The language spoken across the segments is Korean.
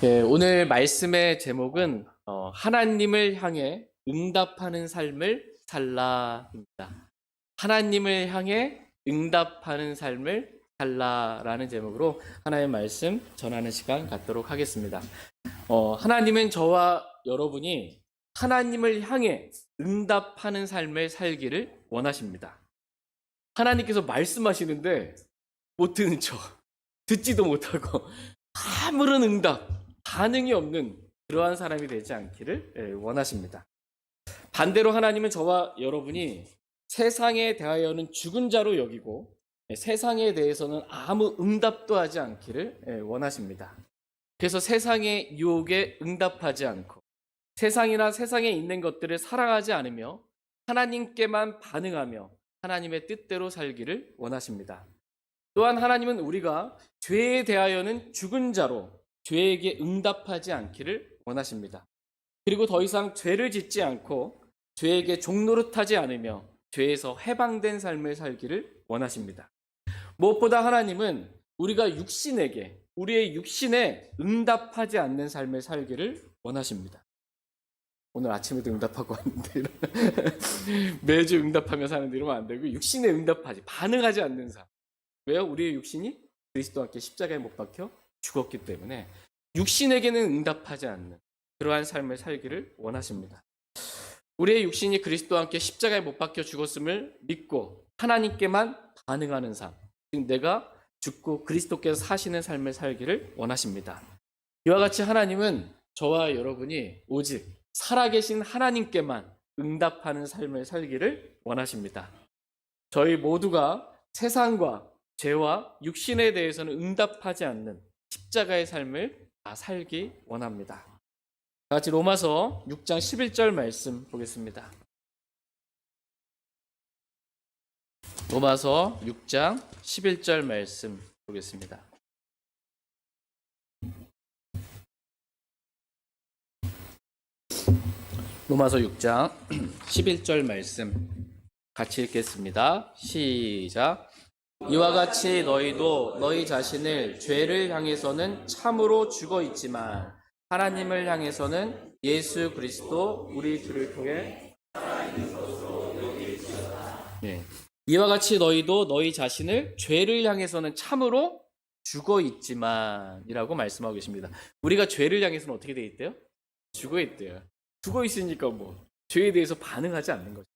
네, 오늘 말씀의 제목은 하나님을 향해 응답하는 삶을 살라입니다. 하나님을 향해 응답하는 삶을 살라라는 제목으로 하나님의 말씀 전하는 시간 갖도록 하겠습니다. 하나님은 저와 여러분이 하나님을 향해 응답하는 삶을 살기를 원하십니다. 하나님께서 말씀하시는데 못 듣는 척, 듣지도 못하고 아무런 응답, 반응이 없는 그러한 사람이 되지 않기를 원하십니다. 반대로 하나님은 저와 여러분이 세상에 대하여는 죽은 자로 여기고 세상에 대해서는 아무 응답도 하지 않기를 원하십니다. 그래서 세상의 유혹에 응답하지 않고 세상이나 세상에 있는 것들을 사랑하지 않으며 하나님께만 반응하며 하나님의 뜻대로 살기를 원하십니다. 또한 하나님은 우리가 죄에 대하여는 죽은 자로 죄에게 응답하지 않기를 원하십니다. 그리고 더 이상 죄를 짓지 않고 죄에게 종노릇하지 않으며 죄에서 해방된 삶을 살기를 원하십니다. 무엇보다 하나님은 우리가 육신에게, 우리의 육신에 응답하지 않는 삶을 살기를 원하십니다. 오늘 아침에도 응답하고 왔는데 매주 응답하며 사는데 이러면 안 되고 육신에 응답하지, 반응하지 않는 삶. 왜요? 우리의 육신이 그리스도와 함께 십자가에 못 박혀 죽었기 때문에 육신에게는 응답하지 않는 그러한 삶을 살기를 원하십니다. 우리의 육신이 그리스도와 함께 십자가에 못 박혀 죽었음을 믿고 하나님께만 반응하는 삶, 즉 내가 죽고 그리스도께서 사시는 삶을 살기를 원하십니다. 이와 같이 하나님은 저와 여러분이 오직 살아계신 하나님께만 응답하는 삶을 살기를 원하십니다. 저희 모두가 세상과 죄와 육신에 대해서는 응답하지 않는 십자가의 삶을 다 살기 원합니다. 다 같이 로마서 6장 11절 말씀 보겠습니다. 로마서 6장 11절 말씀 보겠습니다. 로마서 6장 11절 말씀 같이 읽겠습니다. 시작. 이와 같이 너희도 너희 자신을 죄를 향해서는 참으로 죽어 있지만 하나님을 향해서는 예수 그리스도 우리 주를 통해 이와 같이 너희도 너희 자신을 죄를 향해서는 참으로 죽어 있지만 이라고 말씀하고 계십니다. 우리가 죄를 향해서는 어떻게 돼 있대요? 죽어 있대요. 죽어 있으니까 죄에 대해서 반응하지 않는 거죠.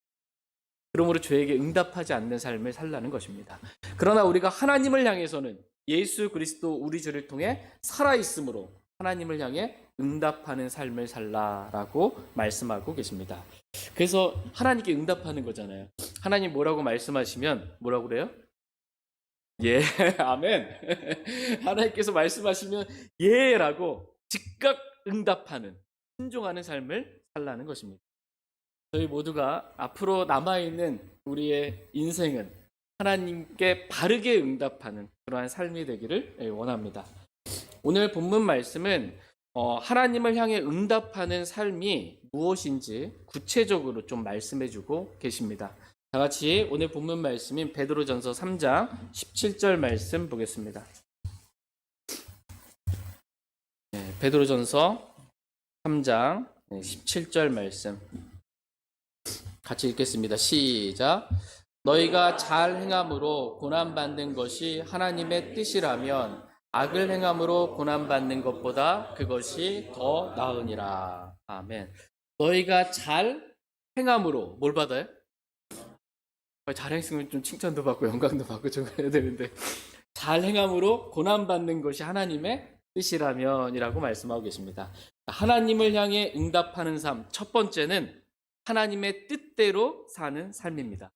그러므로 죄에게 응답하지 않는 삶을 살라는 것입니다. 그러나 우리가 하나님을 향해서는 예수 그리스도 우리 주를 통해 살아있으므로 하나님을 향해 응답하는 삶을 살라라고 말씀하고 계십니다. 그래서 하나님께 응답하는 거잖아요. 하나님 뭐라고 말씀하시면 뭐라고 그래요? 예, 아멘. 하나님께서 말씀하시면 예라고 즉각 응답하는, 순종하는 삶을 살라는 것입니다. 저희 모두가 앞으로 남아있는 우리의 인생은 하나님께 바르게 응답하는 그러한 삶이 되기를 원합니다. 오늘 본문 말씀은 하나님을 향해 응답하는 삶이 무엇인지 구체적으로 좀 말씀해주고 계십니다. 다 같이 오늘 본문 말씀인 베드로전서 3장 17절 말씀 보겠습니다. 베드로전서 3장 17절 말씀 같이 읽겠습니다. 시작. 너희가 잘 행함으로 고난받는 것이 하나님의 뜻이라면 악을 행함으로 고난받는 것보다 그것이 더 나으니라. 아멘. 너희가 잘 행함으로 뭘 받아요? 잘 행했으면 좀 칭찬도 받고 영광도 받고 좀 해야 되는데 잘 행함으로 고난받는 것이 하나님의 뜻이라면 이라고 말씀하고 계십니다. 하나님을 향해 응답하는 삶, 첫 번째는 하나님의 뜻대로 사는 삶입니다.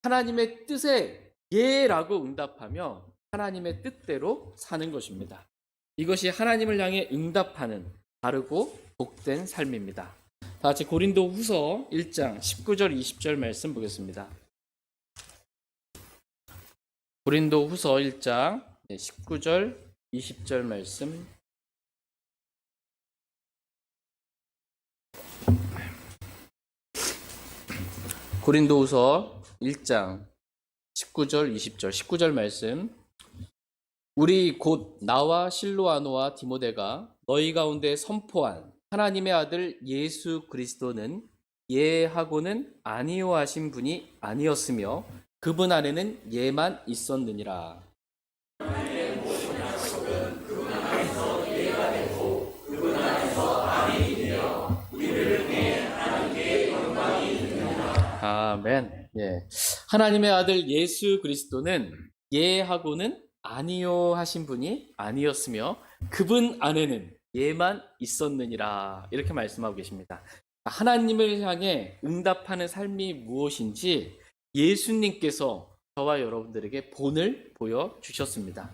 하나님의 뜻에 예라고 응답하며 하나님의 뜻대로 사는 것입니다. 이것이 하나님을 향해 응답하는 바르고 복된 삶입니다. 다 같이 고린도 후서 1장 19절 20절 말씀 보겠습니다. 고린도 후서 1장 19절 20절 말씀 고린도후서 1장 19절 20절 19절 말씀 우리 곧 나와 실로아노와 디모데가 너희 가운데 선포한 하나님의 아들 예수 그리스도는 예하고는 아니요 하신 분이 아니었으며 그분 안에는 예만 있었느니라. 아멘. 예. 하나님의 아들 예수 그리스도는 예하고는 아니요 하신 분이 아니었으며 그분 안에는 예만 있었느니라. 이렇게 말씀하고 계십니다. 하나님을 향해 응답하는 삶이 무엇인지 예수님께서 저와 여러분들에게 본을 보여주셨습니다.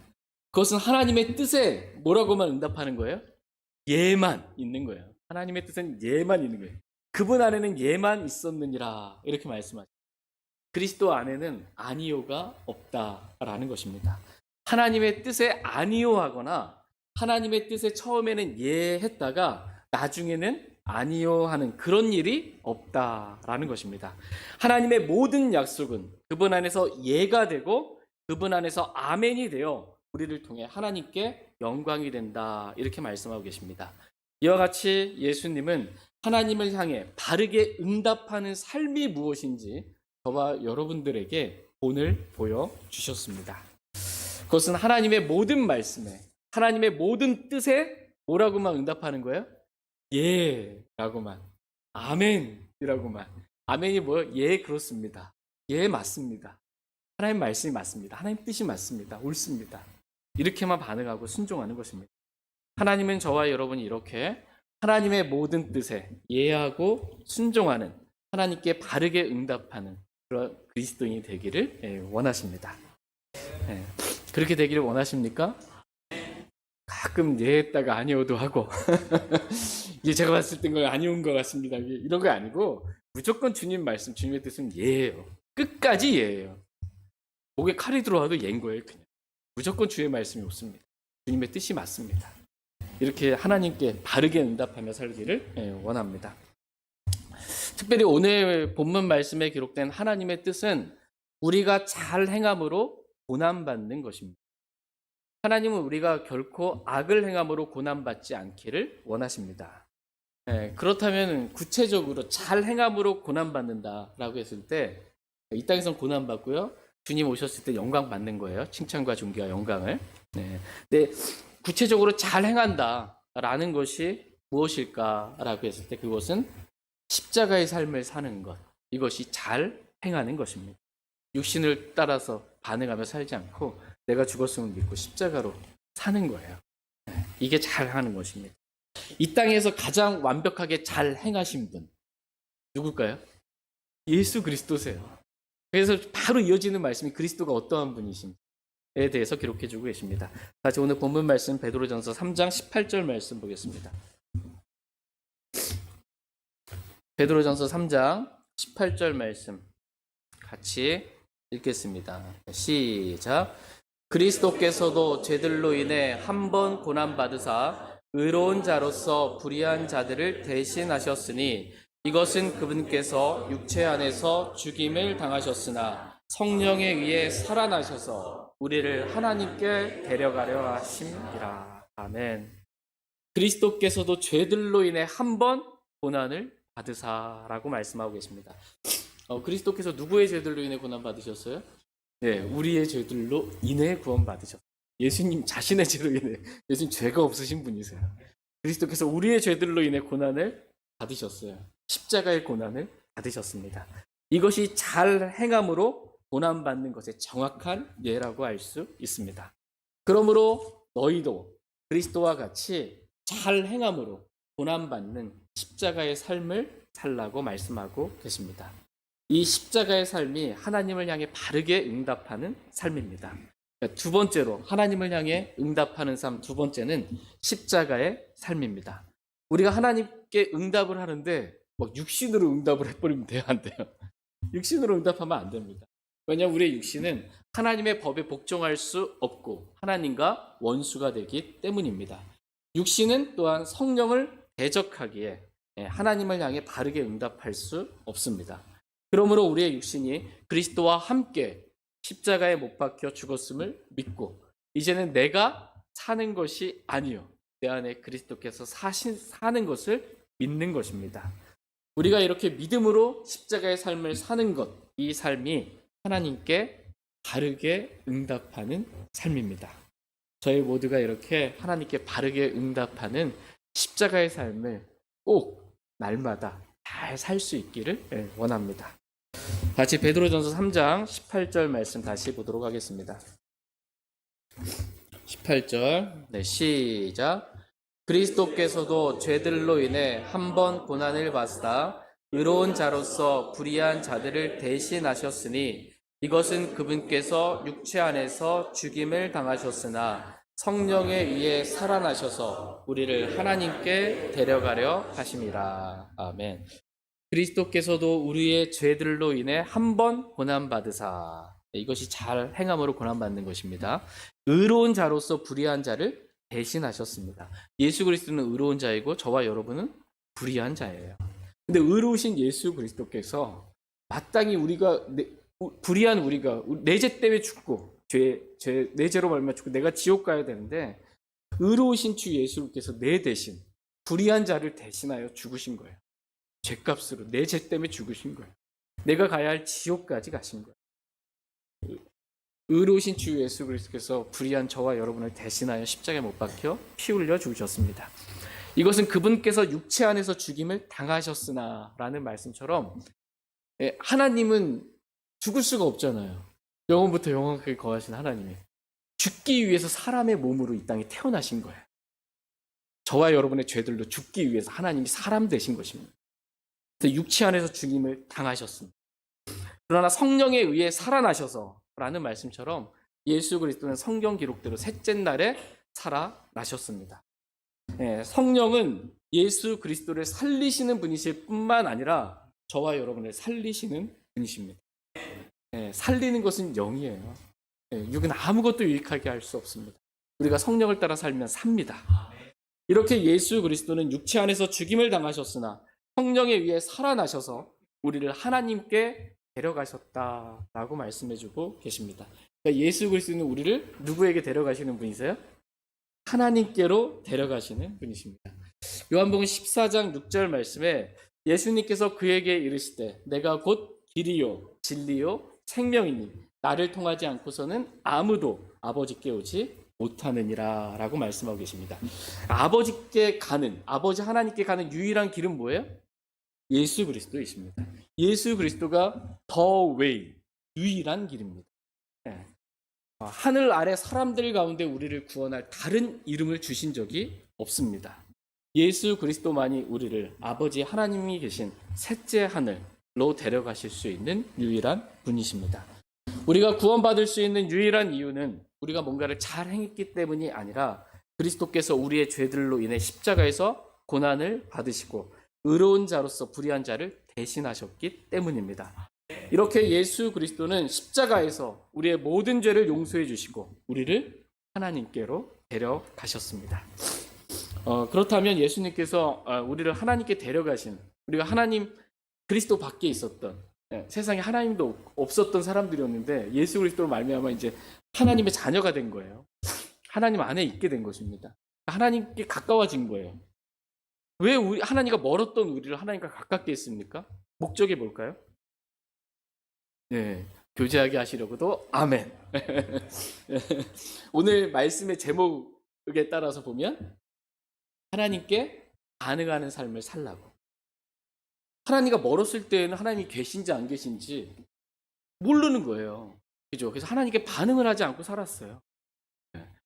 그것은 하나님의 뜻에 뭐라고만 응답하는 거예요? 예만 있는 거예요. 하나님의 뜻은 예만 있는 거예요. 그분 안에는 예만 있었느니라. 이렇게 말씀하죠. 그리스도 안에는 아니요가 없다라는 것입니다. 하나님의 뜻에 아니요 하거나 하나님의 뜻에 처음에는 예 했다가 나중에는 아니요 하는 그런 일이 없다라는 것입니다. 하나님의 모든 약속은 그분 안에서 예가 되고 그분 안에서 아멘이 되어 우리를 통해 하나님께 영광이 된다. 이렇게 말씀하고 계십니다. 이와 같이 예수님은 하나님을 향해 바르게 응답하는 삶이 무엇인지 저와 여러분들에게 본을 보여주셨습니다. 그것은 하나님의 모든 말씀에 하나님의 모든 뜻에 뭐라고만 응답하는 거예요? 예 라고만, 아멘이라고만. 아멘이 뭐예요? 예 그렇습니다. 예 맞습니다. 하나님 말씀이 맞습니다. 하나님 뜻이 맞습니다. 옳습니다. 이렇게만 반응하고 순종하는 것입니다. 하나님은 저와 여러분이 이렇게 하나님의 모든 뜻에 예하고 순종하는, 하나님께 바르게 응답하는 그런 그리스도인이 되기를 원하십니다. 그렇게 되기를 원하십니까? 가끔 예했다가 아니오도 하고 이게 제가 봤을 땐 아니온 것 같습니다. 이런 거 아니고 무조건 주님 말씀, 주님의 뜻은 예예요. 끝까지 예예요. 목에 칼이 들어와도 예인 거예요. 그냥 무조건 주의 말씀이 없습니다. 주님의 뜻이 맞습니다. 이렇게 하나님께 바르게 응답하며 살기를 원합니다. 특별히 오늘 본문 말씀에 기록된 하나님의 뜻은 우리가 잘 행함으로 고난받는 것입니다. 하나님은 우리가 결코 악을 행함으로 고난받지 않기를 원하십니다. 그렇다면 구체적으로 잘 행함으로 고난받는다라고 했을 때 이 땅에선 고난받고요. 주님 오셨을 때 영광 받는 거예요. 칭찬과 존귀와 영광을. 근데 구체적으로 잘 행한다라는 것이 무엇일까라고 했을 때 그것은 십자가의 삶을 사는 것. 이것이 잘 행하는 것입니다. 육신을 따라서 반응하며 살지 않고 내가 죽었음을 믿고 십자가로 사는 거예요. 이게 잘 하는 것입니다. 이 땅에서 가장 완벽하게 잘 행하신 분 누굴까요? 예수 그리스도세요. 그래서 바로 이어지는 말씀이 그리스도가 어떠한 분이신지에 대해서 기록해주고 계십니다. 다시 오늘 본문 말씀 베드로전서 3장 18절 말씀 보겠습니다. 베드로전서 3장 18절 말씀 같이 읽겠습니다. 시작. 그리스도께서도 죄들로 인해 한 번 고난받으사 의로운 자로서 불의한 자들을 대신하셨으니 이것은 그분께서 육체 안에서 죽임을 당하셨으나 성령에 의해 살아나셔서 우리를 하나님께 데려가려 하심이라. 아멘. 그리스도께서도 죄들로 인해 한 번 고난을 받으사라고 말씀하고 계십니다. 그리스도께서 누구의 죄들로 인해 고난 받으셨어요? 네, 우리의 죄들로 인해 구원 받으셨어요. 예수님 자신의 죄로 인해, 예수님 죄가 없으신 분이세요. 그리스도께서 우리의 죄들로 인해 고난을 받으셨어요. 십자가의 고난을 받으셨습니다. 이것이 잘 행함으로 고난 받는 것의 정확한 예라고 할 수 있습니다. 그러므로 너희도 그리스도와 같이 잘 행함으로 고난 받는 십자가의 삶을 살라고 말씀하고 계십니다. 이 십자가의 삶이 하나님을 향해 바르게 응답하는 삶입니다. 두 번째로 하나님을 향해 응답하는 삶, 두 번째는 십자가의 삶입니다. 우리가 하나님께 응답을 하는데 막 육신으로 응답을 해버리면 돼요, 안 돼요? 육신으로 응답하면 안 됩니다. 왜냐하면 우리의 육신은 하나님의 법에 복종할 수 없고 하나님과 원수가 되기 때문입니다. 육신은 또한 성령을 대적하기에 하나님을 향해 바르게 응답할 수 없습니다. 그러므로 우리의 육신이 그리스도와 함께 십자가에 못 박혀 죽었음을 믿고 이제는 내가 사는 것이 아니요 내 안에 그리스도께서 사는 것을 믿는 것입니다. 우리가 이렇게 믿음으로 십자가의 삶을 사는 것, 이 삶이 하나님께 바르게 응답하는 삶입니다. 저희 모두가 이렇게 하나님께 바르게 응답하는 십자가의 삶을 꼭 날마다 잘 살 수 있기를 원합니다. 같이 베드로전서 3장 18절 말씀 다시 보도록 하겠습니다. 18절 네, 시작. 그리스도께서도 죄들로 인해 한 번 고난을 받으사 의로운 자로서 불의한 자들을 대신하셨으니 이것은 그분께서 육체 안에서 죽임을 당하셨으나 성령에 의해 살아나셔서 우리를 하나님께 데려가려 하심이라. 아멘. 그리스도께서도 우리의 죄들로 인해 한 번 고난받으사, 이것이 잘 행함으로 고난받는 것입니다. 의로운 자로서 불의한 자를 대신하셨습니다. 예수 그리스도는 의로운 자이고 저와 여러분은 불의한 자예요. 근데 의로우신 예수 그리스도께서 마땅히 우리가 불의한 우리가 내 죄 때문에 죽고 내 죄로 말미암아 죽고 내가 지옥 가야 되는데 의로우신 주 예수께서 내 대신 불의한 자를 대신하여 죽으신 거예요. 죄값으로 내 죄 때문에 죽으신 거예요. 내가 가야 할 지옥까지 가신 거예요. 의로우신 주 예수 그리스도께서 불의한 저와 여러분을 대신하여 십자가에 못 박혀 피 흘려 죽으셨습니다. 이것은 그분께서 육체 안에서 죽임을 당하셨으나 라는 말씀처럼 하나님은 죽을 수가 없잖아요. 영원부터 영원까지 거하신 하나님이 죽기 위해서 사람의 몸으로 이 땅에 태어나신 거예요. 저와 여러분의 죄들로 죽기 위해서 하나님이 사람 되신 것입니다. 육체 안에서 죽임을 당하셨습니다. 그러나 성령에 의해 살아나셔서 라는 말씀처럼 예수 그리스도는 성경 기록대로 셋째 날에 살아나셨습니다. 성령은 예수 그리스도를 살리시는 분이실 뿐만 아니라 저와 여러분을 살리시는 분이십니다. 살리는 것은 영이에요. 육은 아무것도 유익하게 할 수 없습니다. 우리가 성령을 따라 살면 삽니다. 이렇게 예수 그리스도는 육체 안에서 죽임을 당하셨으나 성령에 의해 살아나셔서 우리를 하나님께 데려가셨다라고 말씀해주고 계십니다. 그러니까 예수 그리스도는 우리를 누구에게 데려가시는 분이세요? 하나님께로 데려가시는 분이십니다. 요한복음 14장 6절 말씀에 예수님께서 그에게 이르시되 내가 곧 길이요 진리요 생명이니 나를 통하지 않고서는 아무도 아버지께 오지 못하느니라 라고 말씀하고 계십니다. 아버지께 가는, 아버지 하나님께 가는 유일한 길은 뭐예요? 예수 그리스도이십니다. 예수 그리스도가 the way, 유일한 길입니다. 하늘 아래 사람들 가운데 우리를 구원할 다른 이름을 주신 적이 없습니다. 예수 그리스도만이 우리를 아버지 하나님이 계신 셋째 하늘로 데려가실 수 있는 유일한 분이십니다. 우리가 구원받을 수 있는 유일한 이유는 우리가 뭔가를 잘 행했기 때문이 아니라 그리스도께서 우리의 죄들로 인해 십자가에서 고난을 받으시고 의로운 자로서 불의한 자를 대신하셨기 때문입니다. 이렇게 예수 그리스도는 십자가에서 우리의 모든 죄를 용서해 주시고 우리를 하나님께로 데려가셨습니다. 그렇다면 예수님께서 우리를 하나님께 데려가신, 우리가 하나님 그리스도 밖에 있었던 세상에 하나님도 없었던 사람들이었는데 예수 그리스도로 말미암아 이제 하나님의 자녀가 된 거예요. 하나님 안에 있게 된 것입니다. 하나님께 가까워진 거예요. 왜 하나님과 멀었던 우리를 하나님과 가깝게 했습니까? 목적이 뭘까요? 교제하게 하시려고도 아멘. 오늘 말씀의 제목에 따라서 보면 하나님께 반응하는 삶을 살라고. 하나님과 멀었을 때에는 하나님이 계신지 안 계신지 모르는 거예요. 그죠? 그래서 하나님께 반응을 하지 않고 살았어요.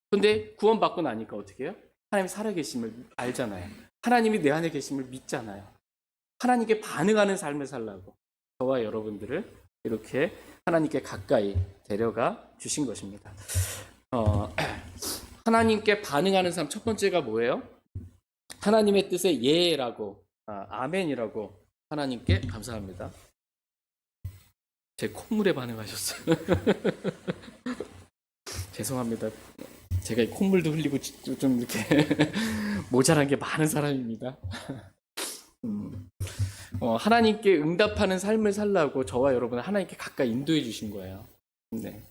그런데 구원받고 나니까 어떻게 해요? 하나님이 살아계심을 알잖아요. 하나님이 내 안에 계심을 믿잖아요. 하나님께 반응하는 삶을 살라고 저와 여러분들을 이렇게 하나님께 가까이 데려가 주신 것입니다. 하나님께 반응하는 삶 첫 번째가 뭐예요? 하나님의 뜻에 예라고 아멘이라고 하나님께 감사합니다. 제 콧물에 반응하셨어요. 죄송합니다. 제가 이 콧물도 흘리고 좀 이렇게 모자란 게 많은 사람입니다. 하나님께 응답하는 삶을 살라고 저와 여러분을 하나님께 가까이 인도해 주신 거예요.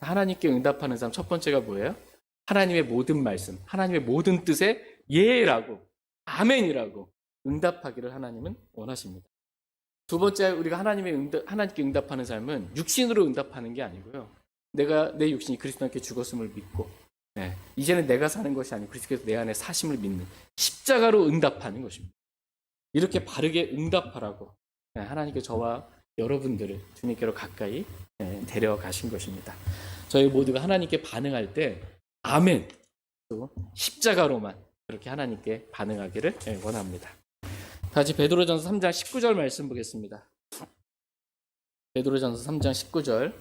하나님께 응답하는 삶 첫 번째가 뭐예요? 하나님의 모든 말씀, 하나님의 모든 뜻에 예라고, 아멘이라고 응답하기를 하나님은 원하십니다. 두 번째, 우리가 하나님께 응답하는 삶은 육신으로 응답하는 게 아니고요. 내 육신이 그리스도와 함께 죽었음을 믿고, 이제는 내가 사는 것이 아니고 그리스도께서 내 안에 사심을 믿는 십자가로 응답하는 것입니다. 이렇게 바르게 응답하라고 하나님께 저와 여러분들을 주님께로 가까이 데려가신 것입니다. 저희 모두가 하나님께 반응할 때 아멘, 또 십자가로만 그렇게 하나님께 반응하기를 원합니다. 다시 베드로전서 3장 19절 말씀 보겠습니다. 베드로전서 3장 19절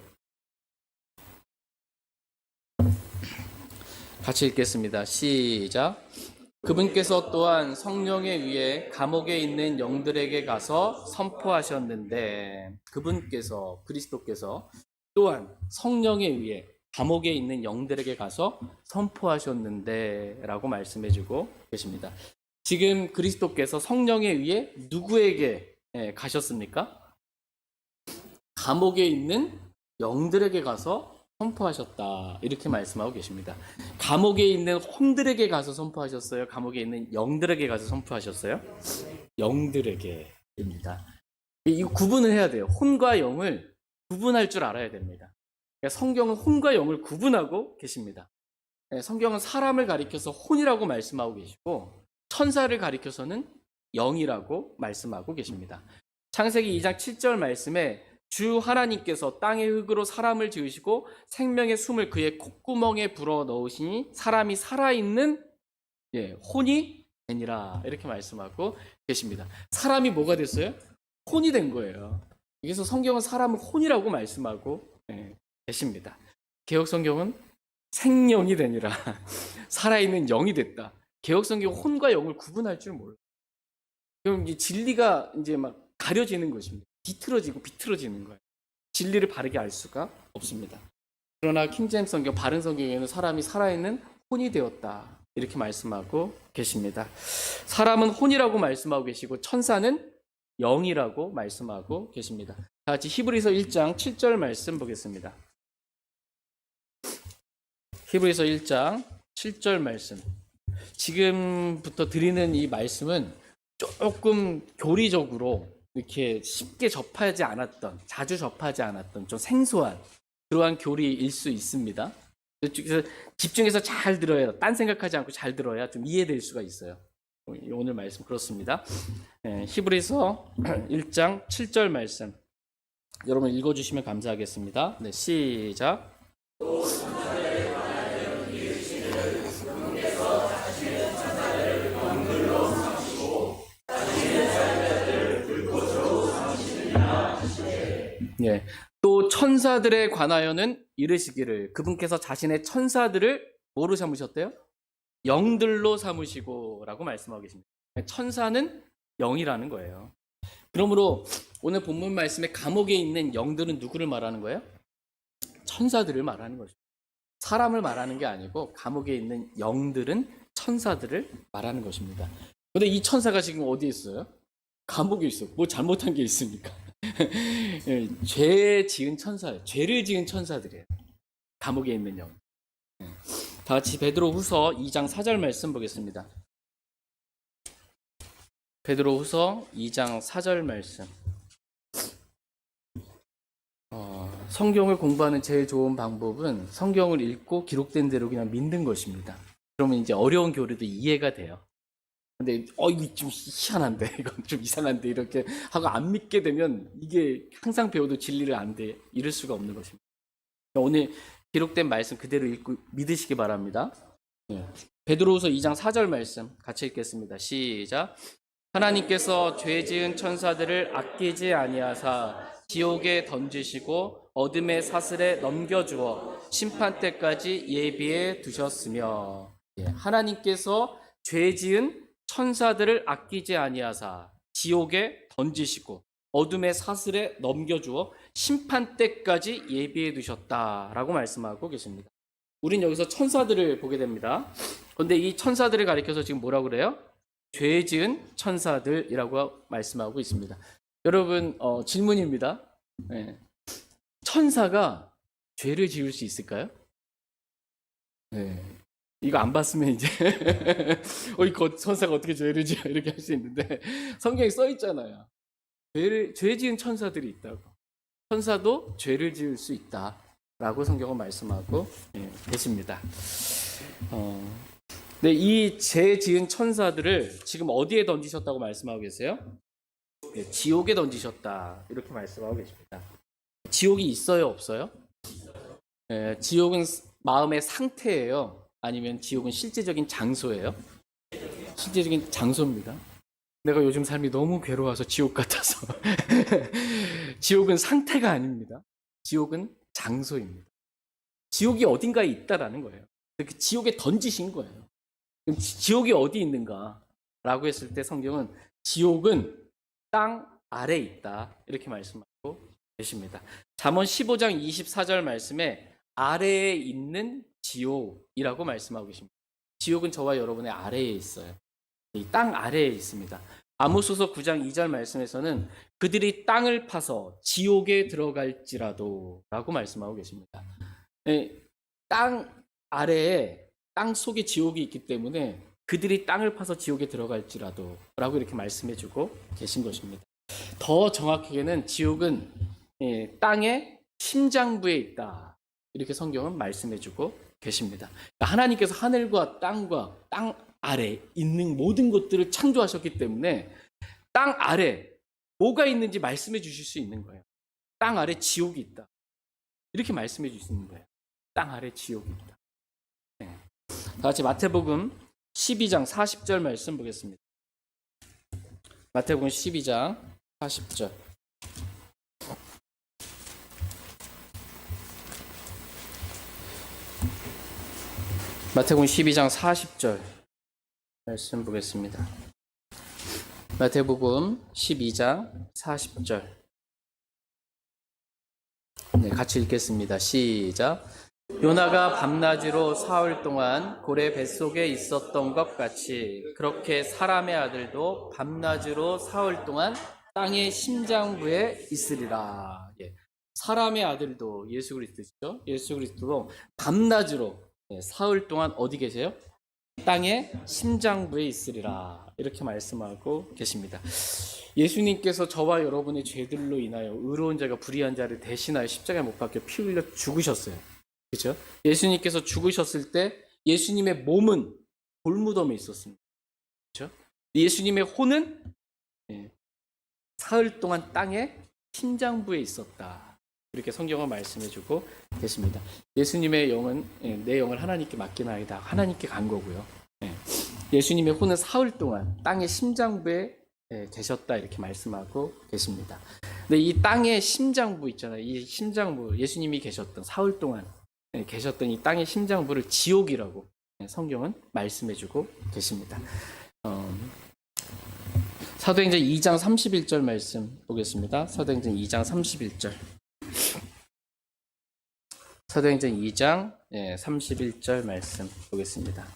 같이 읽겠습니다. 시작. 그분께서 또한 성령에 의해 감옥에 있는 영들에게 가서 선포하셨는데, 그리스도께서 또한 성령에 의해 감옥에 있는 영들에게 가서 선포하셨는데 라고 말씀해주고 계십니다. 지금 그리스도께서 성령에 의해 누구에게 가셨습니까? 감옥에 있는 영들에게 가서 선포하셨다, 이렇게 말씀하고 계십니다. 감옥에 있는 혼들에게 가서 선포하셨어요? 감옥에 있는 영들에게 가서 선포하셨어요? 영들에게입니다. 이 구분을 해야 돼요. 혼과 영을 구분할 줄 알아야 됩니다. 성경은 혼과 영을 구분하고 계십니다. 성경은 사람을 가리켜서 혼이라고 말씀하고 계시고, 천사를 가리켜서는 영이라고 말씀하고 계십니다. 창세기 2장 7절 말씀에 주 하나님께서 땅의 흙으로 사람을 지으시고 생명의 숨을 그의 콧구멍에 불어 넣으시니 사람이 살아있는 혼이 되니라, 이렇게 말씀하고 계십니다. 사람이 뭐가 됐어요? 혼이 된 거예요. 그래서 성경은 사람을 혼이라고 말씀하고 계십니다. 개역 성경은 생령이 되니라, 살아있는 영이 됐다. 개역 성경은 혼과 영을 구분할 줄 몰라요. 그럼 이제 진리가 이제 막 가려지는 것입니다. 비틀어지는 거예요. 진리를 바르게 알 수가 없습니다. 그러나 킹제임스 성경, 바른 성경에는 사람이 살아있는 혼이 되었다, 이렇게 말씀하고 계십니다. 사람은 혼이라고 말씀하고 계시고 천사는 영이라고 말씀하고 계십니다. 다 같이 히브리서 1장 7절 말씀 보겠습니다. 히브리서 1장 7절 말씀. 지금부터 드리는 이 말씀은 조금 교리적으로 이렇게 쉽게 자주 접하지 않았던 좀 생소한 그러한 교리일 수 있습니다. 그래서 집중해서 잘 들어야, 딴 생각하지 않고 잘 들어야 좀 이해될 수가 있어요. 오늘 말씀 그렇습니다. 히브리서 1장 7절 말씀 여러분 읽어주시면 감사하겠습니다. 시작. 또 천사들에 관하여는 이르시기를, 그분께서 자신의 천사들을 뭐로 삼으셨대요? 영들로 삼으시고 라고 말씀하고 계십니다. 천사는 영이라는 거예요. 그러므로 오늘 본문 말씀에 감옥에 있는 영들은 누구를 말하는 거예요? 천사들을 말하는 거죠. 사람을 말하는 게 아니고 감옥에 있는 영들은 천사들을 말하는 것입니다. 그런데 이 천사가 지금 어디에 있어요? 감옥에 있어. 뭐 잘못한 게 있습니까? 죄를 지은 천사들이에요. 감옥에 있는 영. 다 같이 베드로후서 2장 4절 말씀 보겠습니다. 베드로후서 2장 4절 말씀. 성경을 공부하는 제일 좋은 방법은 성경을 읽고 기록된 대로 그냥 믿는 것입니다. 그러면 이제 어려운 교리도 이해가 돼요. 근데 이거 좀 희한한데, 이건 좀 이상한데, 이렇게 하고 안 믿게 되면 이게 항상 배워도 진리를 안 돼, 이럴 수가 없는 것입니다. 오늘 기록된 말씀 그대로 읽고 믿으시기 바랍니다. 베드로후서 2장 4절 말씀 같이 읽겠습니다. 시작. 하나님께서 죄 지은 천사들을 아끼지 아니하사 지옥에 던지시고 어둠의 사슬에 넘겨주어 심판 때까지 예비해 두셨으며, 하나님께서 죄 지은 천사들을 아끼지 아니하사 지옥에 던지시고 어둠의 사슬에 넘겨주어 심판 때까지 예비해 두셨다라고 말씀하고 계십니다. 우린 여기서 천사들을 보게 됩니다. 그런데 이 천사들을 가리켜서 지금 뭐라고 그래요? 죄 지은 천사들이라고 말씀하고 있습니다. 여러분, 질문입니다. 천사가 죄를 지을 수 있을까요? 이거 안 봤으면 이제 이 천사가 어떻게 죄를 지어 이렇게 할 수 있는데 성경에 써 있잖아요. 죄 지은 천사들이 있다고. 천사도 죄를 지을 수 있다라고 성경은 말씀하고 계십니다. 네, 이 죄 지은 천사들을 지금 어디에 던지셨다고 말씀하고 계세요? 네, 지옥에 던지셨다 이렇게 말씀하고 계십니다. 지옥이 있어요, 없어요? 지옥은 마음의 상태예요? 아니면 지옥은 실제적인 장소예요? 실제적인 장소입니다. 내가 요즘 삶이 너무 괴로워서 지옥 같아서 지옥은 상태가 아닙니다. 지옥은 장소입니다. 지옥이 어딘가에 있다라는 거예요. 그 지옥에 던지신 거예요. 그럼 지옥이 어디 있는가? 라고 했을 때 성경은 지옥은 땅 아래에 있다 이렇게 말씀하고 계십니다. 잠언 15장 24절 말씀에 아래에 있는 지옥이라고 말씀하고 계십니다. 지옥은 저와 여러분의 아래에 있어요. 이 땅 아래에 있습니다. 아모스서 9장 2절 말씀에서는 그들이 땅을 파서 지옥에 들어갈지라도 라고 말씀하고 계십니다. 땅 아래에 땅 속에 지옥이 있기 때문에 그들이 땅을 파서 지옥에 들어갈지라도 라고 이렇게 말씀해주고 계신 것입니다. 더 정확하게는 지옥은 땅의 심장부에 있다 이렇게 성경은 말씀해주고 계십니다. 하나님께서 하늘과 땅과 땅 아래 있는 모든 것들을 창조하셨기 때문에 땅 아래 뭐가 있는지 말씀해 주실 수 있는 거예요. 땅 아래 지옥이 있다 이렇게 말씀해 주실 수 있는 거예요. 땅 아래 지옥이 있다. 다 같이 마태복음 12장 40절 말씀 보겠습니다. 마태복음 12장 40절. 마태복음 12장 40절 말씀 보겠습니다. 마태복음 12장 40절. 네, 같이 읽겠습니다. 시작. 요나가 밤낮으로 사흘 동안 고래 뱃속에 있었던 것 같이 그렇게 사람의 아들도 밤낮으로 사흘 동안 땅의 심장부에 있으리라. 사람의 아들도 예수 그리스도죠. 예수 그리스도도 밤낮으로 사흘 동안 어디 계세요? 땅의 심장부에 있으리라. 이렇게 말씀하고 계십니다. 예수님께서 저와 여러분의 죄들로 인하여 의로운 자가 불의한 자를 대신하여 십자가에 못 박혀 피 흘려 죽으셨어요. 그렇죠? 예수님께서 죽으셨을 때 예수님의 몸은 돌무덤에 있었습니다. 그렇죠? 예수님의 혼은 사흘 동안 땅의 심장부에 있었다. 이렇게 성경은 말씀해주고 계십니다. 예수님의 영은 내 영을 하나님께 맡기나이다. 하나님께 간 거고요. 예수님의 혼은 사흘 동안 땅의 심장부에 계셨다 이렇게 말씀하고 계십니다. 근데 이 땅의 심장부 있잖아요. 이 심장부 예수님이 계셨던 사흘 동안 계셨던 이 땅의 심장부를 지옥이라고 성경은 말씀해주고 계십니다. 사도행전 2장 31절 말씀 보겠습니다. 사도행전 2장 31절. 사도행전 2장 31절 말씀 보겠습니다.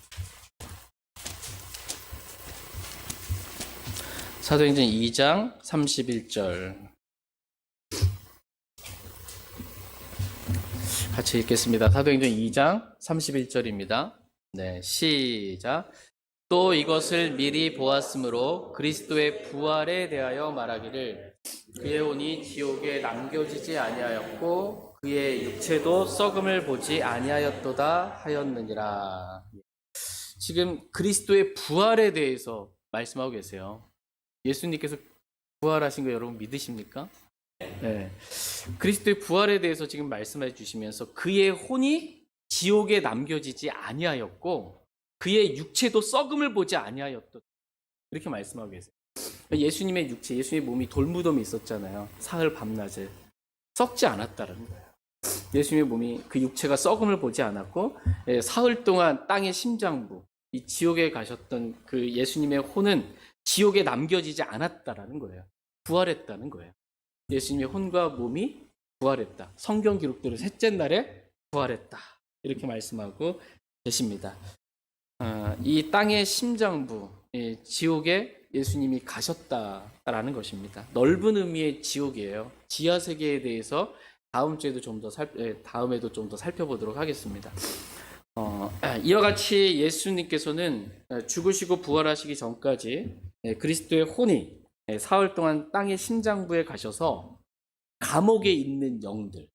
사도행전 2장 31절. 같이 읽겠습니다. 사도행전 2장 31절입니다. 네, 시작. 또 이것을 미리 보았으므로 그리스도의 부활에 대하여 말하기를 그의 혼이 지옥에 남겨지지 아니하였고 그의 육체도 썩음을 보지 아니하였도다 하였느니라. 지금 그리스도의 부활에 대해서 말씀하고 계세요. 예수님께서 부활하신 거 여러분 믿으십니까? 네. 그리스도의 부활에 대해서 지금 말씀해 주시면서 그의 혼이 지옥에 남겨지지 아니하였고 그의 육체도 썩음을 보지 아니하였다. 이렇게 말씀하고 계세요. 예수님의 육체, 예수님의 몸이 돌무덤에 있었잖아요. 사흘 밤낮을 썩지 않았다는 거예요. 예수님의 몸이 그 육체가 썩음을 보지 않았고 사흘 동안 땅의 심장부, 이 지옥에 가셨던 그 예수님의 혼은 지옥에 남겨지지 않았다라는 거예요. 부활했다는 거예요. 예수님의 혼과 몸이 부활했다. 성경 기록대로 셋째 날에 부활했다. 이렇게 말씀하고 계십니다. 이 땅의 심장부, 지옥에 예수님이 가셨다라는 것입니다. 넓은 의미의 지옥이에요. 지하 세계에 대해서 다음에도 좀 더 살펴보도록 하겠습니다. 이와 같이 예수님께서는 죽으시고 부활하시기 전까지 그리스도의 혼이 사흘 동안 땅의 심장부에 가셔서 감옥에 있는 영들,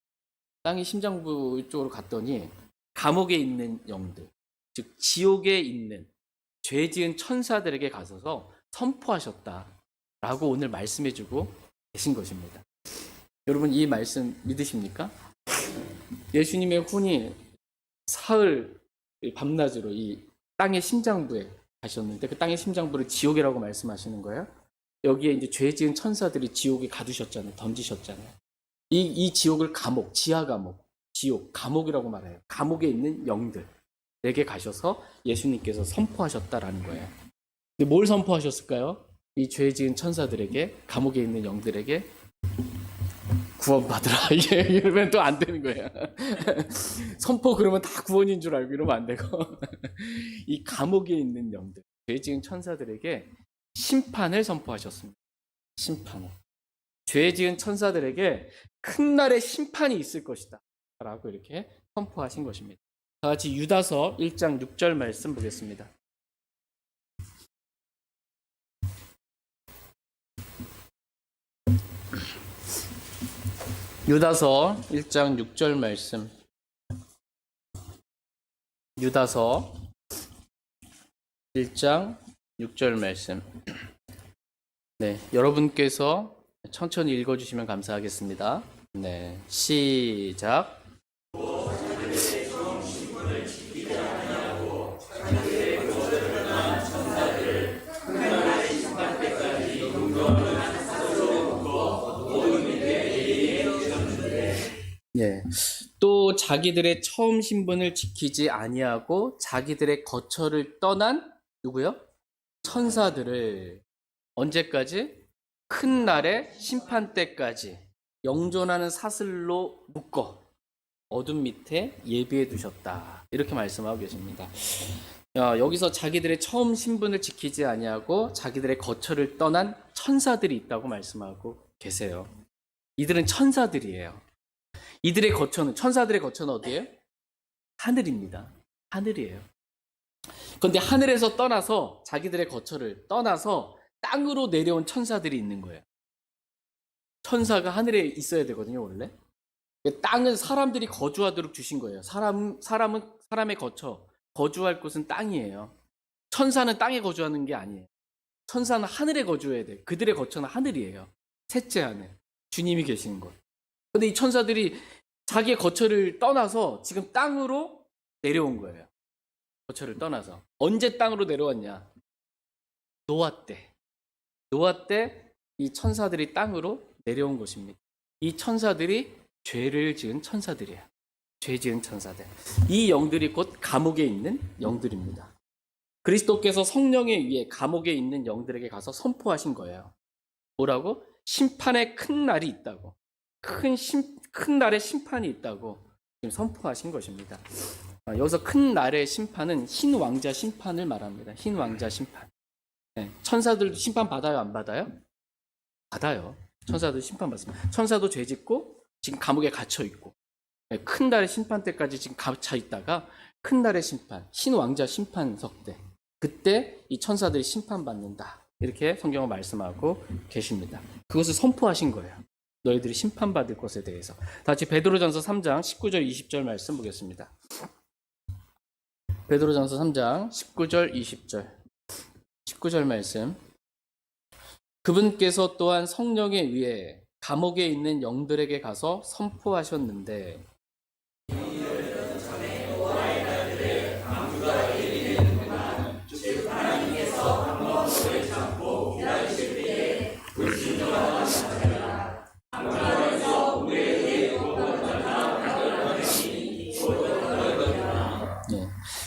땅의 심장부 쪽으로 갔더니 감옥에 있는 영들, 즉 지옥에 있는 죄 지은 천사들에게 가셔서 선포하셨다라고 오늘 말씀해주고 계신 것입니다. 여러분 이 말씀 믿으십니까? 예수님의 혼이 사흘 밤낮으로 이 땅의 심장부에 가셨는데 그 땅의 심장부를 지옥이라고 말씀하시는 거예요. 여기에 이제 죄 지은 천사들이 지옥에 가두셨잖아요. 던지셨잖아요. 이 지옥을 감옥, 지하 감옥, 지옥, 감옥이라고 말해요. 감옥에 있는 영들에게 가셔서 예수님께서 선포하셨다라는 거예요. 근데 뭘 선포하셨을까요? 이 죄 지은 천사들에게, 감옥에 있는 영들에게 구원받으라. 이러면 또 안 되는 거예요. 선포 그러면 다 구원인 줄 알고 이러면 안 되고 이 감옥에 있는 영들, 죄 지은 천사들에게 심판을 선포하셨습니다. 심판을. 죄 지은 천사들에게 큰 날의 심판이 있을 것이다 라고 이렇게 선포하신 것입니다. 다 같이 유다서 1장 6절 말씀 보겠습니다. 유다서 1장 6절 말씀. 유다서 1장 6절 말씀. 네, 여러분께서 천천히 읽어주시면 감사하겠습니다. 네, 시작. 예. 또 자기들의 처음 신분을 지키지 아니하고 자기들의 거처를 떠난 누구요? 천사들을 언제까지? 큰 날의 심판 때까지 영존하는 사슬로 묶어 어둠 밑에 예비해 두셨다. 이렇게 말씀하고 계십니다. 여기서 자기들의 처음 신분을 지키지 아니하고 자기들의 거처를 떠난 천사들이 있다고 말씀하고 계세요. 이들은 천사들이에요. 이들의 거처는, 천사들의 거처는 어디예요? 하늘입니다. 하늘이에요. 그런데 하늘에서 떠나서 자기들의 거처를 떠나서 땅으로 내려온 천사들이 있는 거예요. 천사가 하늘에 있어야 되거든요, 원래. 땅은 사람들이 거주하도록 주신 거예요. 사람은 사람의 거주할 곳은 땅이에요. 천사는 땅에 거주하는 게 아니에요. 천사는 하늘에 거주해야 돼요. 그들의 거처는 하늘이에요. 셋째 하늘. 주님이 계시는 곳. 근데 이 천사들이 자기의 거처를 떠나서 지금 땅으로 내려온 거예요. 거처를 떠나서. 언제 땅으로 내려왔냐? 노아 때. 노아 때 이 천사들이 땅으로 내려온 것입니다. 이 천사들이 죄를 지은 천사들이에요. 죄 지은 천사들. 이 영들이 곧 감옥에 있는 영들입니다. 그리스도께서 성령에 의해 감옥에 있는 영들에게 가서 선포하신 거예요. 뭐라고? 심판의 큰 날이 있다고. 큰 날의 심판이 있다고 지금 선포하신 것입니다. 여기서 큰 날의 심판은 흰 왕자 심판을 말합니다. 흰 왕자 심판. 네, 천사들도 심판 받아요, 안 받아요? 받아요. 천사도 심판 받습니다. 천사도 죄 짓고 지금 감옥에 갇혀 있고, 네, 큰 날의 심판 때까지 지금 갇혀 있다가 큰 날의 심판, 흰 왕자 심판석 때, 그때 이 천사들이 심판받는다. 이렇게 성경은 말씀하고 계십니다. 그것을 선포하신 거예요. 너희들이 심판받을 것에 대해서. 다시 베드로전서 3장 19절 20절 말씀 보겠습니다. 베드로전서 3장 19절 20절. 19절 말씀. 그분께서 또한 성령에 의해 감옥에 있는 영들에게 가서 선포하셨는데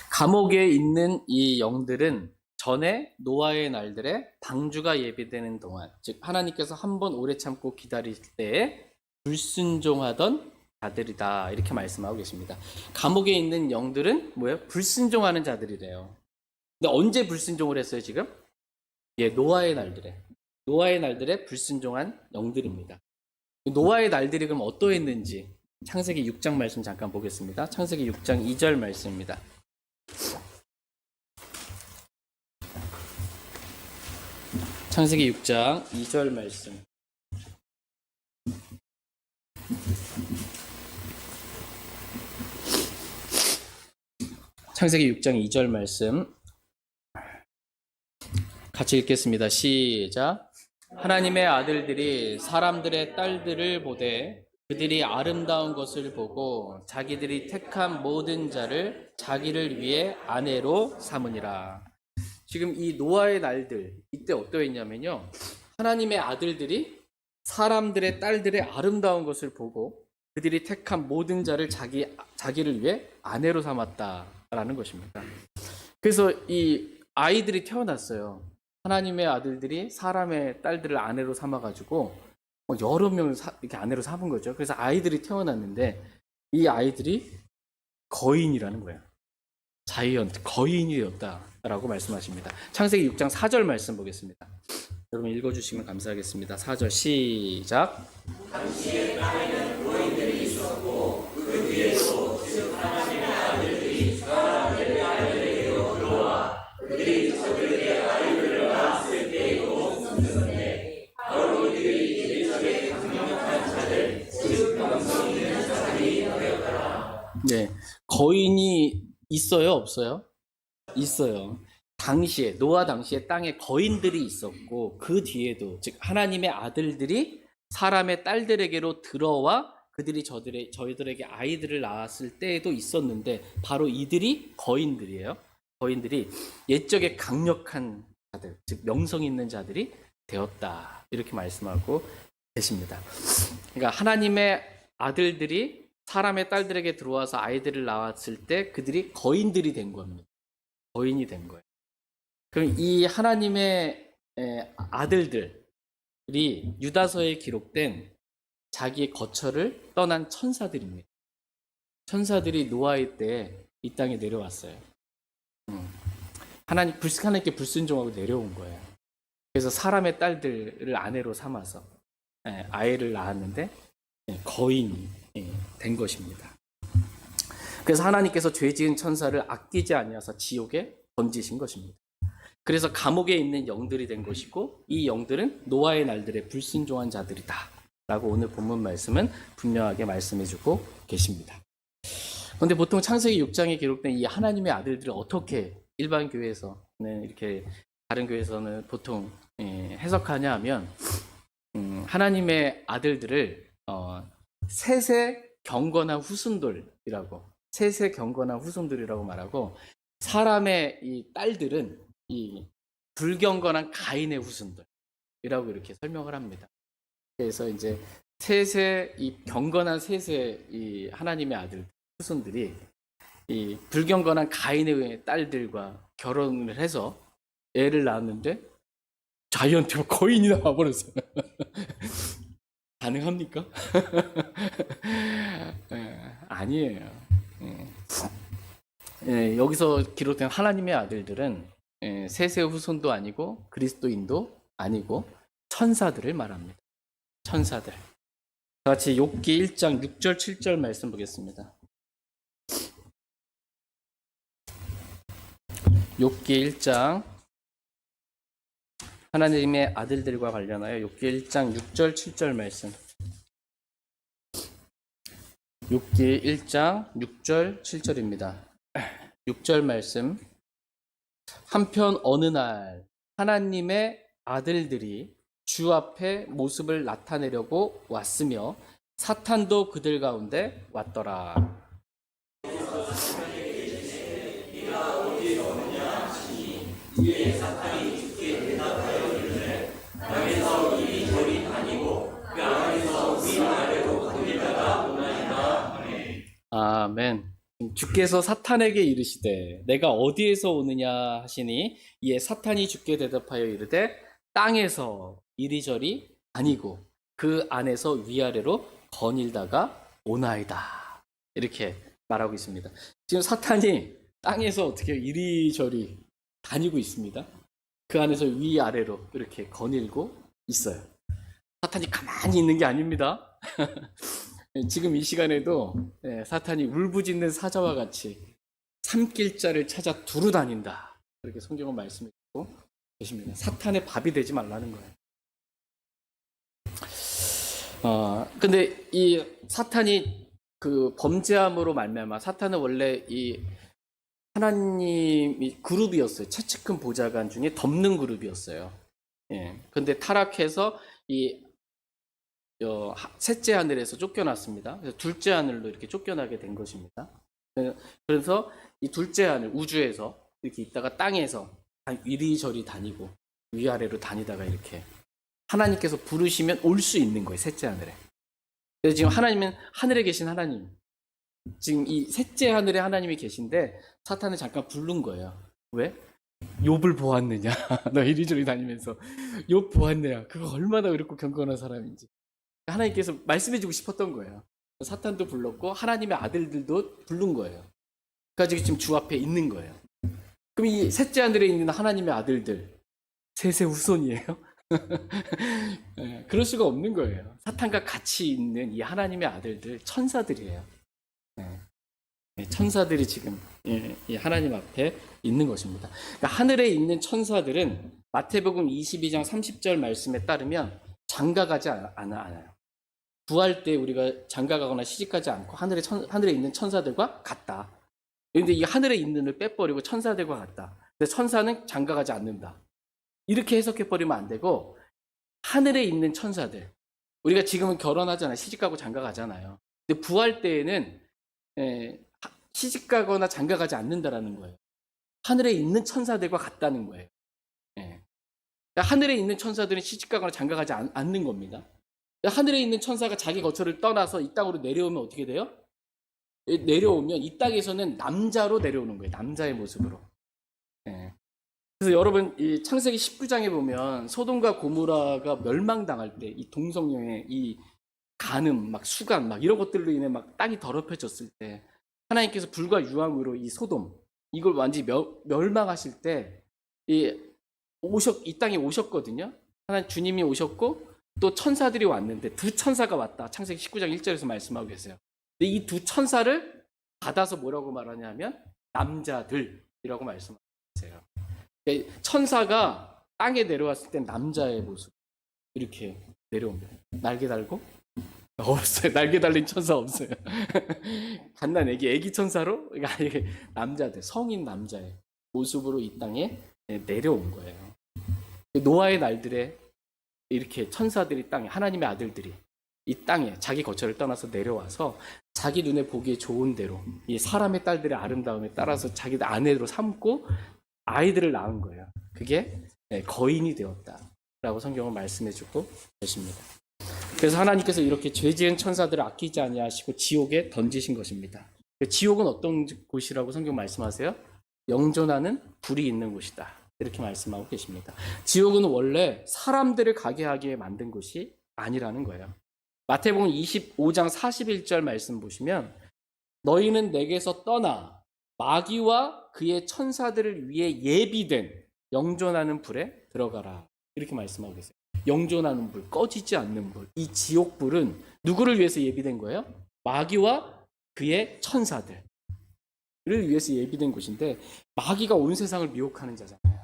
감옥에 있는 이 영들은 전에 노아의 날들에 방주가 예비되는 동안, 즉 하나님께서 한 번 오래 참고 기다릴 때에 불순종하던 자들이다. 이렇게 말씀하고 계십니다. 감옥에 있는 영들은 뭐예요? 불순종하는 자들이래요. 근데 언제 불순종을 했어요, 지금? 예, 노아의 날들에 불순종한 영들입니다. 노아의 날들이 그럼 어떠했는지 창세기 6장 말씀 잠깐 보겠습니다. 창세기 6장 2절 말씀입니다. 창세기 6장 2절 말씀. 창세기 6장 2절 말씀 같이 읽겠습니다. 시작. 하나님의 아들들이 사람들의 딸들을 보되 그들이 아름다운 것을 보고 자기들이 택한 모든 자를 자기를 위해 아내로 삼으니라. 지금 이 노아의 날들, 이때 어떠했냐면요, 하나님의 아들들이 사람들의 딸들의 아름다운 것을 보고 그들이 택한 모든 자를 자기를 위해 아내로 삼았다라는 것입니다. 그래서 이 아이들이 태어났어요. 하나님의 아들들이 사람의 딸들을 아내로 삼아가지고 여러 명을 이렇게 아내로 삼은 거죠. 그래서 아이들이 태어났는데 이 아이들이 거인이라는 거예요. 자이언트, 거인이 되었다라고 말씀하십니다. 창세기 6장 4절 말씀 보겠습니다. 여러분 읽어주시면 감사하겠습니다. 4절 시작. 당시에 땅에는 거인들이 있었고 그 뒤에도 즉 하나님의 아들들이 사람들의 아들에게로 들어와 그들이 저들의 아이들을 낳았을 때에도 있었는데 바로 이들이 일적에 강력한 자들 즉 명성 있는 자들이 되었더라. 네, 거인이 있어요, 없어요? 있어요. 당시에, 노아 당시에 땅에 거인들이 있었고 그 뒤에도 즉 하나님의 아들들이 사람의 딸들에게로 들어와 그들이 저희들에게 아이들을 낳았을 때에도 있었는데 바로 이들이 거인들이에요. 거인들이 옛적에 강력한 자들, 즉 명성 있는 자들이 되었다, 이렇게 말씀하고 계십니다. 그러니까 하나님의 아들들이 사람의 딸들에게 들어와서 아이들을 낳았을 때 그들이 거인들이 된 겁니다. 거인이 된 거예요. 그럼 이 하나님의 아들들이 유다서에 기록된 자기의 거처를 떠난 천사들입니다. 천사들이 노아의 때 이 땅에 내려왔어요. 하나님께 불순종하고 내려온 거예요. 그래서 사람의 딸들을 아내로 삼아서 아이를 낳았는데 거인이 된 것입니다. 그래서 하나님께서 죄 지은 천사를 아끼지 아니하사 지옥에 던지신 것입니다. 그래서 감옥에 있는 영들이 된 것이고 이 영들은 노아의 날들에 불순종한 자들이다 라고 오늘 본문 말씀은 분명하게 말씀해주고 계십니다. 그런데 보통 창세기 6장에 기록된 이 하나님의 아들들을 어떻게 일반 교회에서는 이렇게 다른 교회에서는 보통 해석하냐 하면 하나님의 아들들을 셋의 경건한 후손들이라고 말하고 사람의 이 딸들은 이 불경건한 가인의 후손들이라고 이렇게 설명을 합니다. 그래서 이제 이 경건한 셋의 이 하나님의 아들 후손들이 이 불경건한 가인의 딸들과 결혼을 해서 애를 낳았는데 자이언트가 거인이 나와버렸어요. 가능합니까? 아니에요. 여기서 기록된 하나님의 아들들은 셋의 후손도 아니고 그리스도인도 아니고 천사들을 말합니다. 천사들. 같이 욥기 1장 6절 7절 말씀 보겠습니다. 욥기 1장 하나님의 아들들과 관련하여 욥기 1장 6절 7절 말씀. 욥기 1장 6절 7절입니다. 6절 말씀. 한편 어느 날 하나님의 아들들이 주 앞에 모습을 나타내려고 왔으며 사탄도 그들 가운데 왔더라. 아멘. 주께서 사탄에게 이르시되 내가 어디에서 오느냐 하시니 이에 사탄이 주께 대답하여 이르되 땅에서 이리저리 다니고 그 안에서 위아래로 거닐다가 오나이다, 이렇게 말하고 있습니다. 지금 사탄이 땅에서 어떻게 이리저리 다니고 있습니다. 그 안에서 위아래로 이렇게 거닐고 있어요. 사탄이 가만히 있는 게 아닙니다. 지금 이 시간에도 사탄이 울부짖는 사자와 같이 삼킬 자를 찾아 두루 다닌다, 그렇게 성경은 말씀해주고 계십니다. 사탄의 밥이 되지 말라는 거예요. 근데 이 사탄이 그 범죄함으로 말미암아, 사탄은 원래 이 하나님이 그룹이었어요. 최측근 보좌관 중에 덮는 그룹이었어요. 예. 근데 타락해서 이 셋째 하늘에서 쫓겨났습니다. 그래서 둘째 하늘로 이렇게 쫓겨나게 된 것입니다. 그래서 이 둘째 하늘, 우주에서 이렇게 있다가 땅에서 이리저리 다니고 위아래로 다니다가 이렇게 하나님께서 부르시면 올 수 있는 거예요. 셋째 하늘에. 그래서 지금 하나님은 하늘에 계신 하나님, 지금 이 셋째 하늘에 하나님이 계신데 사탄을 잠깐 부른 거예요. 왜? 욥을 보았느냐? 너 이리저리 다니면서 욥 보았느냐? 그거 얼마나 그렇고 경건한 사람인지 하나님께서 말씀해주고 싶었던 거예요. 사탄도 불렀고 하나님의 아들들도 부른 거예요. 그러니까 지금 주 앞에 있는 거예요. 그럼 이 셋째 하늘에 있는 하나님의 아들들 셋의 후손이에요? 네, 그럴 수가 없는 거예요. 사탄과 같이 있는 이 하나님의 아들들 천사들이에요. 네, 천사들이 지금 이 하나님 앞에 있는 것입니다. 그러니까 하늘에 있는 천사들은 마태복음 22장 30절 말씀에 따르면 장가가지 않아요. 구할 때 우리가 장가가거나 시집가지 않고 하늘에 있는 천사들과 같다. 그런데 이 하늘에 있는을 빼버리고 천사들과 같다. 근데 천사는 장가가지 않는다. 이렇게 해석해버리면 안 되고, 하늘에 있는 천사들, 우리가 지금은 결혼하잖아요. 시집가고 장가가잖아요. 근데 부활 때에는 시집가거나 장가가지 않는다라는 거예요. 하늘에 있는 천사들과 같다는 거예요. 그러니까 하늘에 있는 천사들은 시집가거나 장가가지 않는 겁니다. 하늘에 있는 천사가 자기 거처를 떠나서 이 땅으로 내려오면 어떻게 돼요? 내려오면 이 땅에서는 남자로 내려오는 거예요. 남자의 모습으로. 그래서 여러분 이 창세기 19장에 보면 소돔과 고모라가 멸망당할 때 이 동성령의 이 간음, 막 수간, 막 이런 것들로 인해 막 땅이 더럽혀졌을 때 하나님께서 불과 유황으로 이 소돔 이걸 완전히 멸망하실 때 이 땅에 오셨거든요. 하나님 주님이 오셨고 또 천사들이 왔는데 두 천사가 왔다. 창세기 19장 1절에서 말씀하고 계세요. 근데 이 두 천사를 받아서 뭐라고 말하냐면 남자들이라고 말씀하고 계세요. 천사가 땅에 내려왔을 땐 남자의 모습 이렇게 내려옵니다. 날개 달고? 없어요. 날개 달린 천사 없어요. 갓난 애기 천사로 남자들, 성인 남자의 모습으로 이 땅에 내려온 거예요. 노아의 날들에 이렇게 천사들이 땅에, 하나님의 아들들이 이 땅에 자기 거처를 떠나서 내려와서 자기 눈에 보기에 좋은 대로 이 사람의 딸들의 아름다움에 따라서 자기 아내로 삼고 아이들을 낳은 거예요. 그게 거인이 되었다라고 성경은 말씀해주고 계십니다. 그래서 하나님께서 이렇게 죄지은 천사들을 아끼지 아니하시고 지옥에 던지신 것입니다. 지옥은 어떤 곳이라고 성경 말씀하세요? 영존하는 불이 있는 곳이다. 이렇게 말씀하고 계십니다. 지옥은 원래 사람들을 가게 하기에 만든 곳이 아니라는 거예요. 마태복음 25장 41절 말씀 보시면 너희는 내게서 떠나 마귀와 그의 천사들을 위해 예비된 영존하는 불에 들어가라. 이렇게 말씀하고 계세요. 영존하는 불, 꺼지지 않는 불. 이 지옥불은 누구를 위해서 예비된 거예요? 마귀와 그의 천사들을 위해서 예비된 곳인데 마귀가 온 세상을 미혹하는 자잖아요.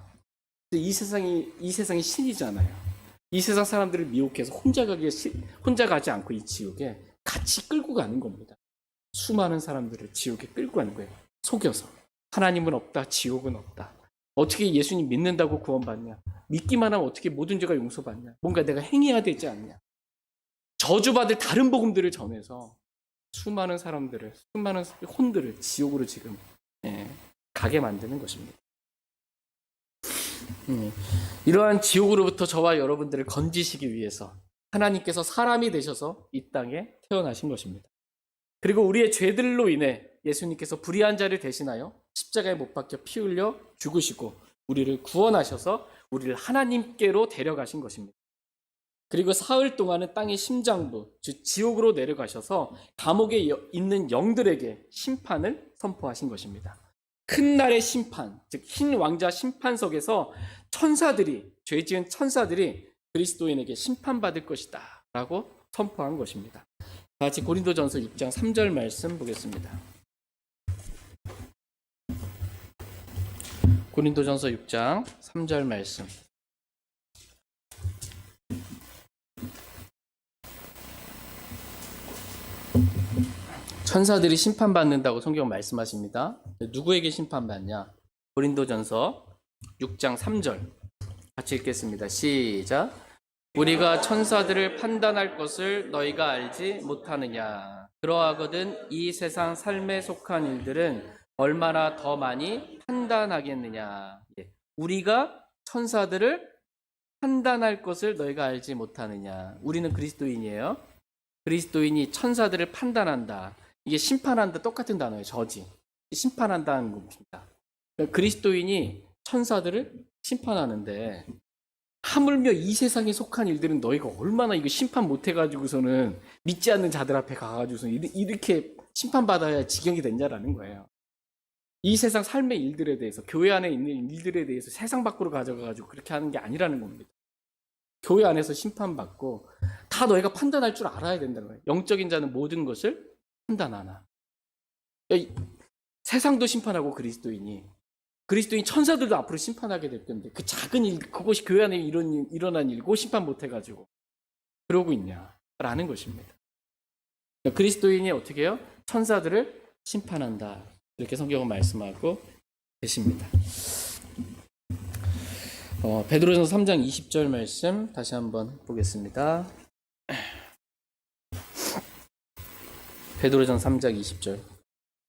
이 세상이 신이잖아요. 이 세상 사람들을 미혹해서 혼자 가지 않고 이 지옥에 같이 끌고 가는 겁니다. 수많은 사람들을 지옥에 끌고 가는 거예요. 속여서. 하나님은 없다, 지옥은 없다. 어떻게 예수님 믿는다고 구원받냐? 믿기만 하면 어떻게 모든 죄가 용서받냐? 뭔가 내가 행해야 되지 않냐? 저주받을 다른 복음들을 전해서 수많은 사람들을, 수많은 혼들을 지옥으로 지금 가게 만드는 것입니다. 이러한 지옥으로부터 저와 여러분들을 건지시기 위해서 하나님께서 사람이 되셔서 이 땅에 태어나신 것입니다. 그리고 우리의 죄들로 인해 예수님께서 불의한 자를 대신하여 십자가에 못 박혀 피 흘려 죽으시고 우리를 구원하셔서 우리를 하나님께로 데려가신 것입니다. 그리고 사흘 동안은 땅의 심장부, 즉 지옥으로 내려가셔서 감옥에 있는 영들에게 심판을 선포하신 것입니다. 큰 날의 심판, 즉 흰 왕자 심판석에서 천사들이, 죄지은 천사들이 그리스도인에게 심판받을 것이다 라고 선포한 것입니다. 같이 고린도전서 6장 3절 말씀 보겠습니다. 고린도전서 6장 3절 말씀. 천사들이 심판받는다고 성경 말씀하십니다. 누구에게 심판받냐? 고린도전서 6장 3절 같이 읽겠습니다. 시작. 우리가 천사들을 판단할 것을 너희가 알지 못하느냐? 그러하거든 이 세상 삶에 속한 일들은 얼마나 더 많이 판단하겠느냐? 우리가 천사들을 판단할 것을 너희가 알지 못하느냐? 우리는 그리스도인이에요. 그리스도인이 천사들을 판단한다. 이게 심판한다 똑같은 단어예요. 저지. 심판한다는 겁니다. 그러니까 그리스도인이 천사들을 심판하는데 하물며 이 세상에 속한 일들은 너희가 얼마나 이거 심판 못해가지고서는 믿지 않는 자들 앞에 가가지고서 이렇게 심판받아야 지경이 됐냐라는 거예요. 이 세상 삶의 일들에 대해서, 교회 안에 있는 일들에 대해서 세상 밖으로 가져가가지고 그렇게 하는 게 아니라는 겁니다. 교회 안에서 심판받고 다 너희가 판단할 줄 알아야 된다는 거예요. 영적인 자는 모든 것을 판단하나. 세상도 심판하고 그리스도인 천사들도 앞으로 심판하게 될 건데 그 작은 일, 그것이 교회 안에 일어난 일고 심판 못해가지고 그러고 있냐라는 것입니다. 그리스도인이 어떻게 해요? 천사들을 심판한다. 이렇게 성경은 말씀하고 계십니다. 베드로전서 3장 20절 말씀 다시 한번 보겠습니다. 베드로전서 3장 20절.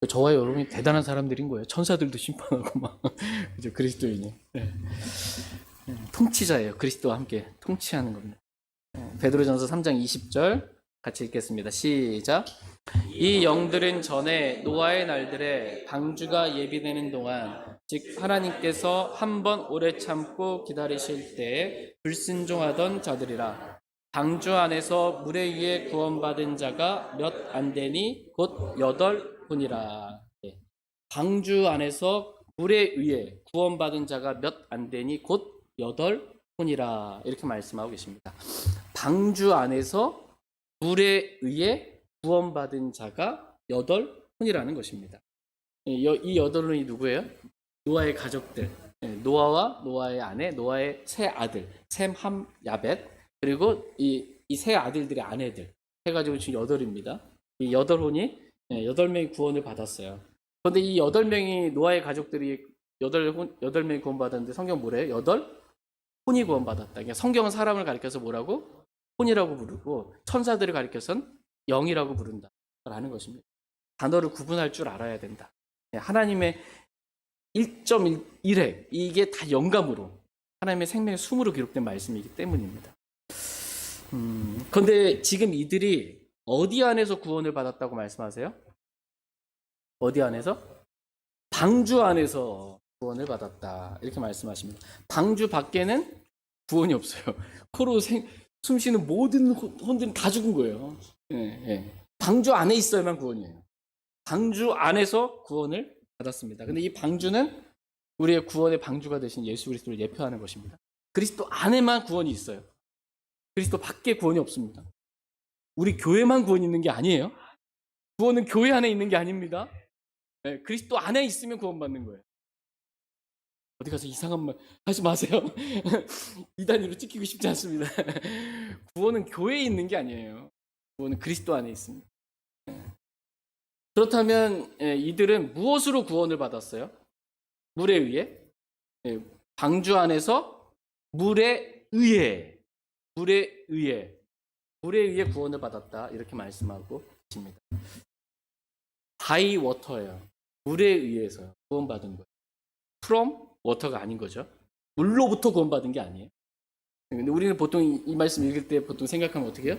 저와 여러분이 대단한 사람들인 거예요. 천사들도 심판하고 막 그죠? 그리스도인이 통치자예요. 그리스도와 함께 통치하는 겁니다. 베드로전서 3장 20절 같이 읽겠습니다. 시작. 이 영들은 전에 노아의 날들에 방주가 예비되는 동안 즉 하나님께서 한 번 오래 참고 기다리실 때에 불순종하던 자들이라. 방주 안에서 물에 의해 구원받은 자가 몇 안 되니 곧 8분이라. 방주 안에서 물에 의해 구원받은 자가 몇 안 되니 곧 8분이라. 이렇게 말씀하고 계십니다. 방주 안에서 물에 의해 구원받은 자가 8분이라는 것입니다. 이 8분이 누구예요? 노아의 가족들, 노아와 노아의 아내, 노아의 세 아들, 셈, 함, 야벳, 그리고 이 세 아들들의 아내들 해가지고 지금 8입니다. 이 8혼이 8명이 구원을 받았어요. 그런데 이 8명이 노아의 가족들이 8명이 구원받았는데 성경 뭐래요? 8혼이 구원받았다. 그러니까 성경은 사람을 가리켜서 뭐라고? 혼이라고 부르고 천사들을 가리켜서는 영이라고 부른다 라는 것입니다. 단어를 구분할 줄 알아야 된다. 하나님의 1.1회 이게 다 영감으로 하나님의 생명의 숨으로 기록된 말씀이기 때문입니다. 그런데 지금 이들이 어디 안에서 구원을 받았다고 말씀하세요? 어디 안에서? 방주 안에서 구원을 받았다 이렇게 말씀하십니다. 방주 밖에는 구원이 없어요. 코로 숨 쉬는 모든 혼들은 다 죽은 거예요. 방주 안에 있어야만 구원이에요. 방주 안에서 구원을 받았습니다. 근데 이 방주는 우리의 구원의 방주가 되신 예수 그리스도를 예표하는 것입니다. 그리스도 안에만 구원이 있어요. 그리스도 밖에 구원이 없습니다. 우리 교회만 구원이 있는 게 아니에요. 구원은 교회 안에 있는 게 아닙니다. 그리스도 안에 있으면 구원받는 거예요. 어디 가서 이상한 말 하지 마세요. 이 단위로 찍히고 싶지 않습니다. 구원은 교회에 있는 게 아니에요. 구원은 그리스도 안에 있습니다. 그렇다면 이들은 무엇으로 구원을 받았어요? 물에 의해? 방주 안에서 물에 의해 구원을 받았다 이렇게 말씀하고 있습니다. 바이 워터예요. 물에 의해서 구원받은 거예요. from 워터가 아닌 거죠. 물로부터 구원받은 게 아니에요. 근데 우리는 보통 이 말씀 읽을 때 보통 생각하면 어떻게 해요?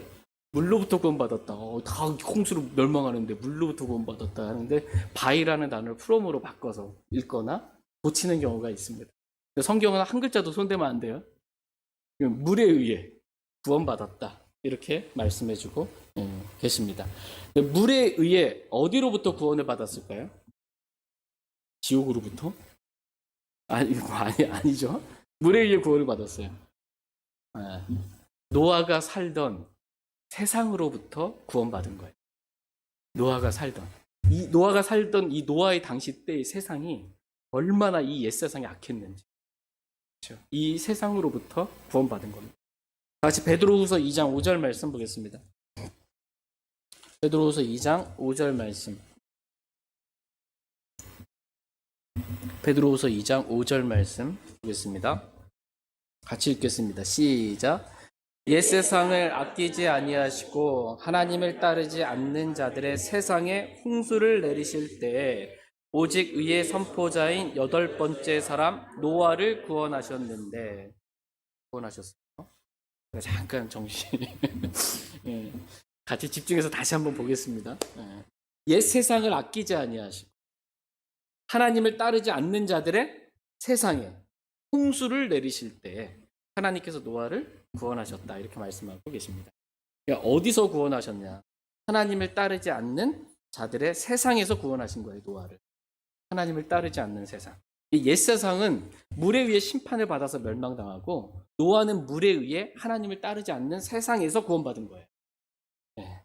물로부터 구원받았다. 다 홍수로 멸망하는데 물로부터 구원받았다 하는데 바이라는 단어를 from으로 바꿔서 읽거나 고치는 경우가 있습니다. 성경은 한 글자도 손대면 안 돼요. 물에 의해 구원받았다. 이렇게 말씀해주고 계십니다. 물에 의해 어디로부터 구원을 받았을까요? 지옥으로부터? 아니죠. 물에 의해 구원을 받았어요. 노아가 살던 세상으로부터 구원받은 거예요. 노아가 살던 이 노아의 당시 때의 세상이 얼마나 이 옛세상이 악했는지. 그렇죠? 이 세상으로부터 구원받은 겁니다. 같이 베드로후서 2장 5절 말씀 보겠습니다. 베드로후서 2장 5절 말씀. 베드로후서 2장 5절 말씀 보겠습니다. 같이 읽겠습니다. 시작. 옛 세상을 아끼지 아니하시고 하나님을 따르지 않는 자들의 세상에 홍수를 내리실 때에 오직 의의 선포자인 8번째 사람 노아를 구원하셨는데 구원하셨어요. 잠깐 정신 예. 같이 집중해서 다시 한번 보겠습니다. 옛 세상을 아끼지 아니하시고 하나님을 따르지 않는 자들의 세상에 홍수를 내리실 때에 하나님께서 노아를 구원하셨다 이렇게 말씀하고 계십니다. 그러니까 어디서 구원하셨냐? 하나님을 따르지 않는 자들의 세상에서 구원하신 거예요. 노아를. 하나님을 따르지 않는 세상. 이 옛 세상은 물에 의해 심판을 받아서 멸망당하고 노아는 물에 의해 하나님을 따르지 않는 세상에서 구원받은 거예요. 네.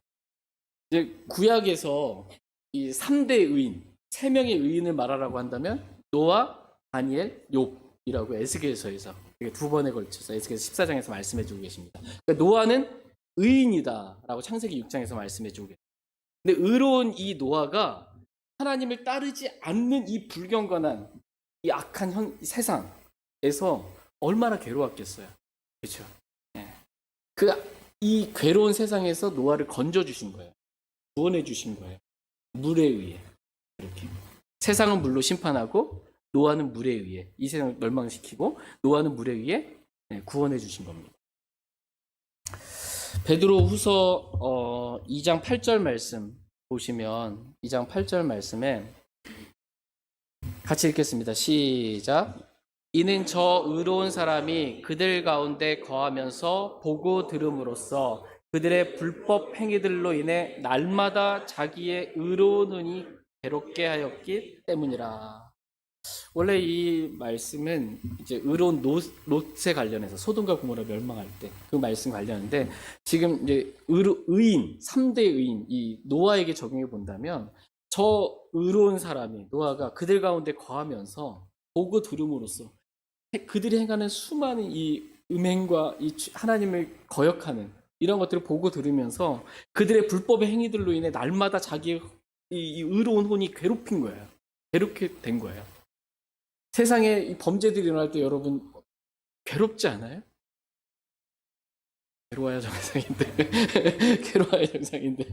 이제 구약에서 이 3대 의인, 3명의 의인을 말하라고 한다면 노아, 다니엘, 욥이라고 에스겔서에서 2번에 걸쳐서 에스겔 14장에서 말씀해 주고 계십니다. 그러니까 노아는 의인이다라고 창세기 6장에서 말씀해 주고 계십니다. 근데 의로운 이 노아가 하나님을 따르지 않는 이 불경건한 이 악한 세상에서 얼마나 괴로웠겠어요. 그렇죠? 네. 이 괴로운 세상에서 노아를 건져주신 거예요. 구원해 주신 거예요. 물에 의해. 이렇게. 세상은 물로 심판하고 노아는 물에 의해 이 세상을 멸망시키고 노아는 물에 의해 구원해 주신 겁니다. 베드로 후서 2장 8절 말씀 보시면 2장 8절 말씀에 같이 읽겠습니다. 시작. 이는 저 의로운 사람이 그들 가운데 거하면서 보고 들음으로써 그들의 불법 행위들로 인해 날마다 자기의 의로운 눈이 괴롭게 하였기 때문이라. 원래 이 말씀은 이제 의로운 롯에 관련해서 소돔과 고모라 멸망할 때 그 말씀 관련인데 지금 이제 의인 3대 의인 이 노아에게 적용해 본다면 저 의로운 사람이 노아가 그들 가운데 거하면서 보고 들음으로써 그들이 행하는 수많은 이 음행과 이 하나님을 거역하는 이런 것들을 보고 들으면서 그들의 불법의 행위들로 인해 날마다 자기의 이 의로운 혼이 괴롭힌 거예요. 괴롭게 된 거예요. 세상에 이 범죄들이 일어날 때 여러분 괴롭지 않아요? 괴로워야 정상인데 괴로워야 정상인데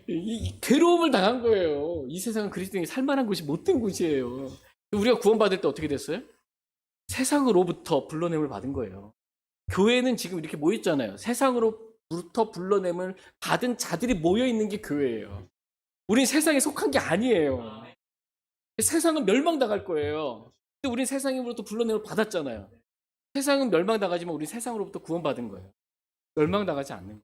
이 괴로움을 당한 거예요. 이 세상은 그리스도인이 살만한 곳이 못된 곳이에요. 우리가 구원받을 때 어떻게 됐어요? 세상으로부터 불러냄을 받은 거예요. 교회는 지금 이렇게 모였잖아요. 세상으로부터 불러냄을 받은 자들이 모여있는 게 교회예요. 우린 세상에 속한 게 아니에요. 세상은 멸망당할 거예요. 근데 우린 세상으로부터 불러냄을 받았잖아요. 세상은 멸망당하지만 우리 세상으로부터 구원받은 거예요. 멸망당하지 않는 거예요.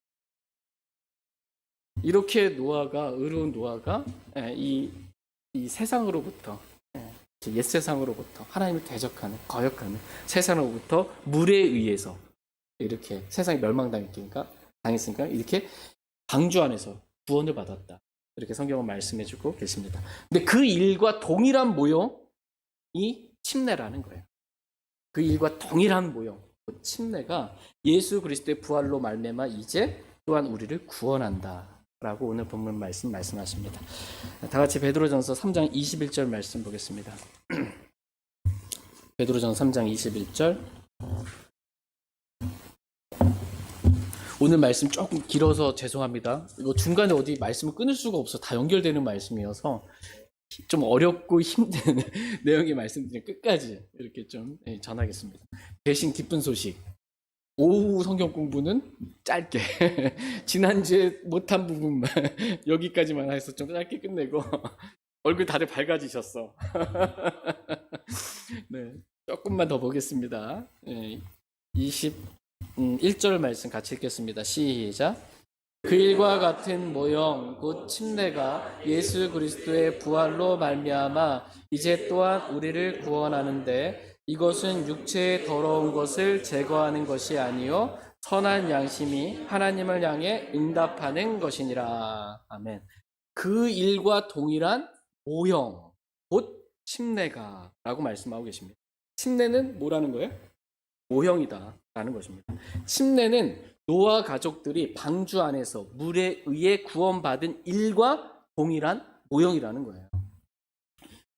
이렇게 의로운 노아가 이 세상으로부터 옛 세상으로부터 하나님을 대적하는 거역하는 세상으로부터 물에 의해서 이렇게 세상이 멸망당했으니까 이렇게 방주 안에서 구원을 받았다. 이렇게 성경은 말씀해주고 계십니다. 근데 그 일과 동일한 모형이 침례라는 거예요. 그 일과 동일한 모형, 그 침례가 예수 그리스도의 부활로 말미암아 이제 또한 우리를 구원한다라고 오늘 본문 말씀하십니다. 다 같이 베드로전서 3장 21절 말씀 보겠습니다. 베드로전서 3장 21절. 오늘 말씀 조금 길어서 죄송합니다. 이거 중간에 어디 말씀을 끊을 수가 없어. 다 연결되는 말씀이어서 좀 어렵고 힘든 내용의 말씀드리면 끝까지 이렇게 좀 전하겠습니다. 대신 기쁜 소식. 오후 성경 공부는 짧게 지난주에 못한 부분만 여기까지만 해서 좀 짧게 끝내고 얼굴 다들 밝아지셨어. 네, 조금만 더 보겠습니다. 21절 말씀 같이 읽겠습니다. 시작. 그 일과 같은 모형 곧 침례가 예수 그리스도의 부활로 말미암아 이제 또한 우리를 구원하는데 이것은 육체의 더러운 것을 제거하는 것이 아니요 선한 양심이 하나님을 향해 응답하는 것이니라. 아멘. 그 일과 동일한 모형 곧 침례가라고 말씀하고 계십니다. 침례는 뭐라는 거예요? 모형이다라는 것입니다. 침례는 노아 가족들이 방주 안에서 물에 의해 구원받은 일과 동일한 모형이라는 거예요.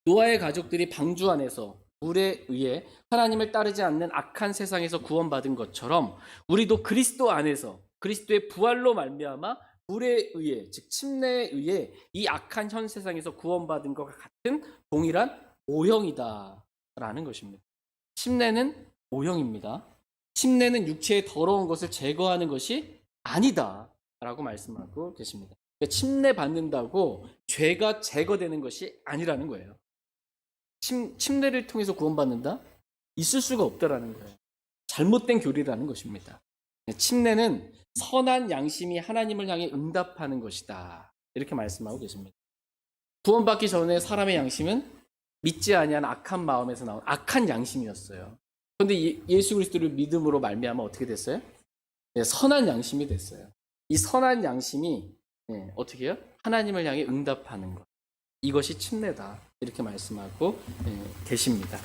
노아의 가족들이 방주 안에서 물에 의해 하나님을 따르지 않는 악한 세상에서 구원받은 것처럼 우리도 그리스도 안에서 그리스도의 부활로 말미암아 물에 의해, 즉 침례에 의해 이 악한 현 세상에서 구원받은 것과 같은 동일한 모형이다라는 것입니다. 침례는 모형입니다. 침례는 육체의 더러운 것을 제거하는 것이 아니다라고 말씀하고 계십니다. 그러니까 침례 받는다고 죄가 제거되는 것이 아니라는 거예요. 침례를 통해서 구원받는다? 있을 수가 없다라는 거예요. 잘못된 교리라는 것입니다. 침례는 선한 양심이 하나님을 향해 응답하는 것이다. 이렇게 말씀하고 계십니다. 구원받기 전에 사람의 양심은 믿지 아니한 악한 마음에서 나온 악한 양심이었어요. 그런데 예수 그리스도를 믿음으로 말미암아 어떻게 됐어요? 선한 양심이 됐어요. 이 선한 양심이 어떻게 해요? 하나님을 향해 응답하는 것. 이것이 침례다. 이렇게 말씀하고 계십니다.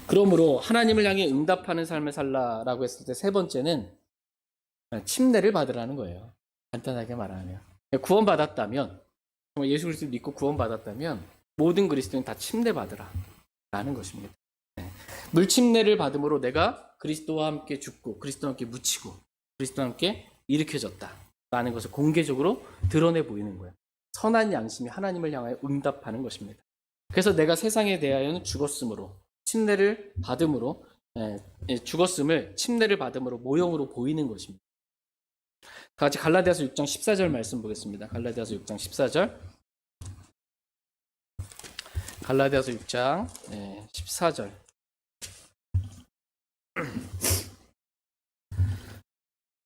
그러므로 하나님을 향해 응답하는 삶을 살라라고 했을 때 세 번째는 침례를 받으라는 거예요. 간단하게 말하면. 구원받았다면, 예수 그리스도를 믿고 구원받았다면 모든 그리스도인 다 침례받으라 라는 것입니다. 물침례를 받음으로 내가 그리스도와 함께 죽고 그리스도와 함께 묻히고 그리스도와 함께 일으켜졌다 라는 것을 공개적으로 드러내 보이는 거예요. 선한 양심이 하나님을 향하여 응답하는 것입니다. 그래서 내가 세상에 대하여는 죽었으므로 침례를 받음으로 죽었음을 침례를 받음으로 모형으로 보이는 것입니다. 다 같이 갈라디아서 6장 14절 말씀 보겠습니다. 갈라디아서 6장 14절. 갈라디아서 6장 14절.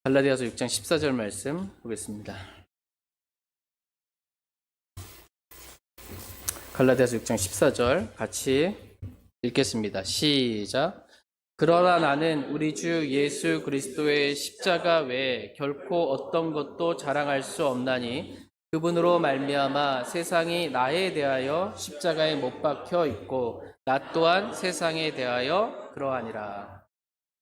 갈라디아서 6장 14절 말씀 보겠습니다. 갈라디아서 6장 14절 같이 읽겠습니다. 시작. 그러나 나는 우리 주 예수 그리스도의 십자가 외에 결코 어떤 것도 자랑할 수 없나니 그분으로 말미암아 세상이 나에 대하여 십자가에 못 박혀 있고 나 또한 세상에 대하여 그러하니라.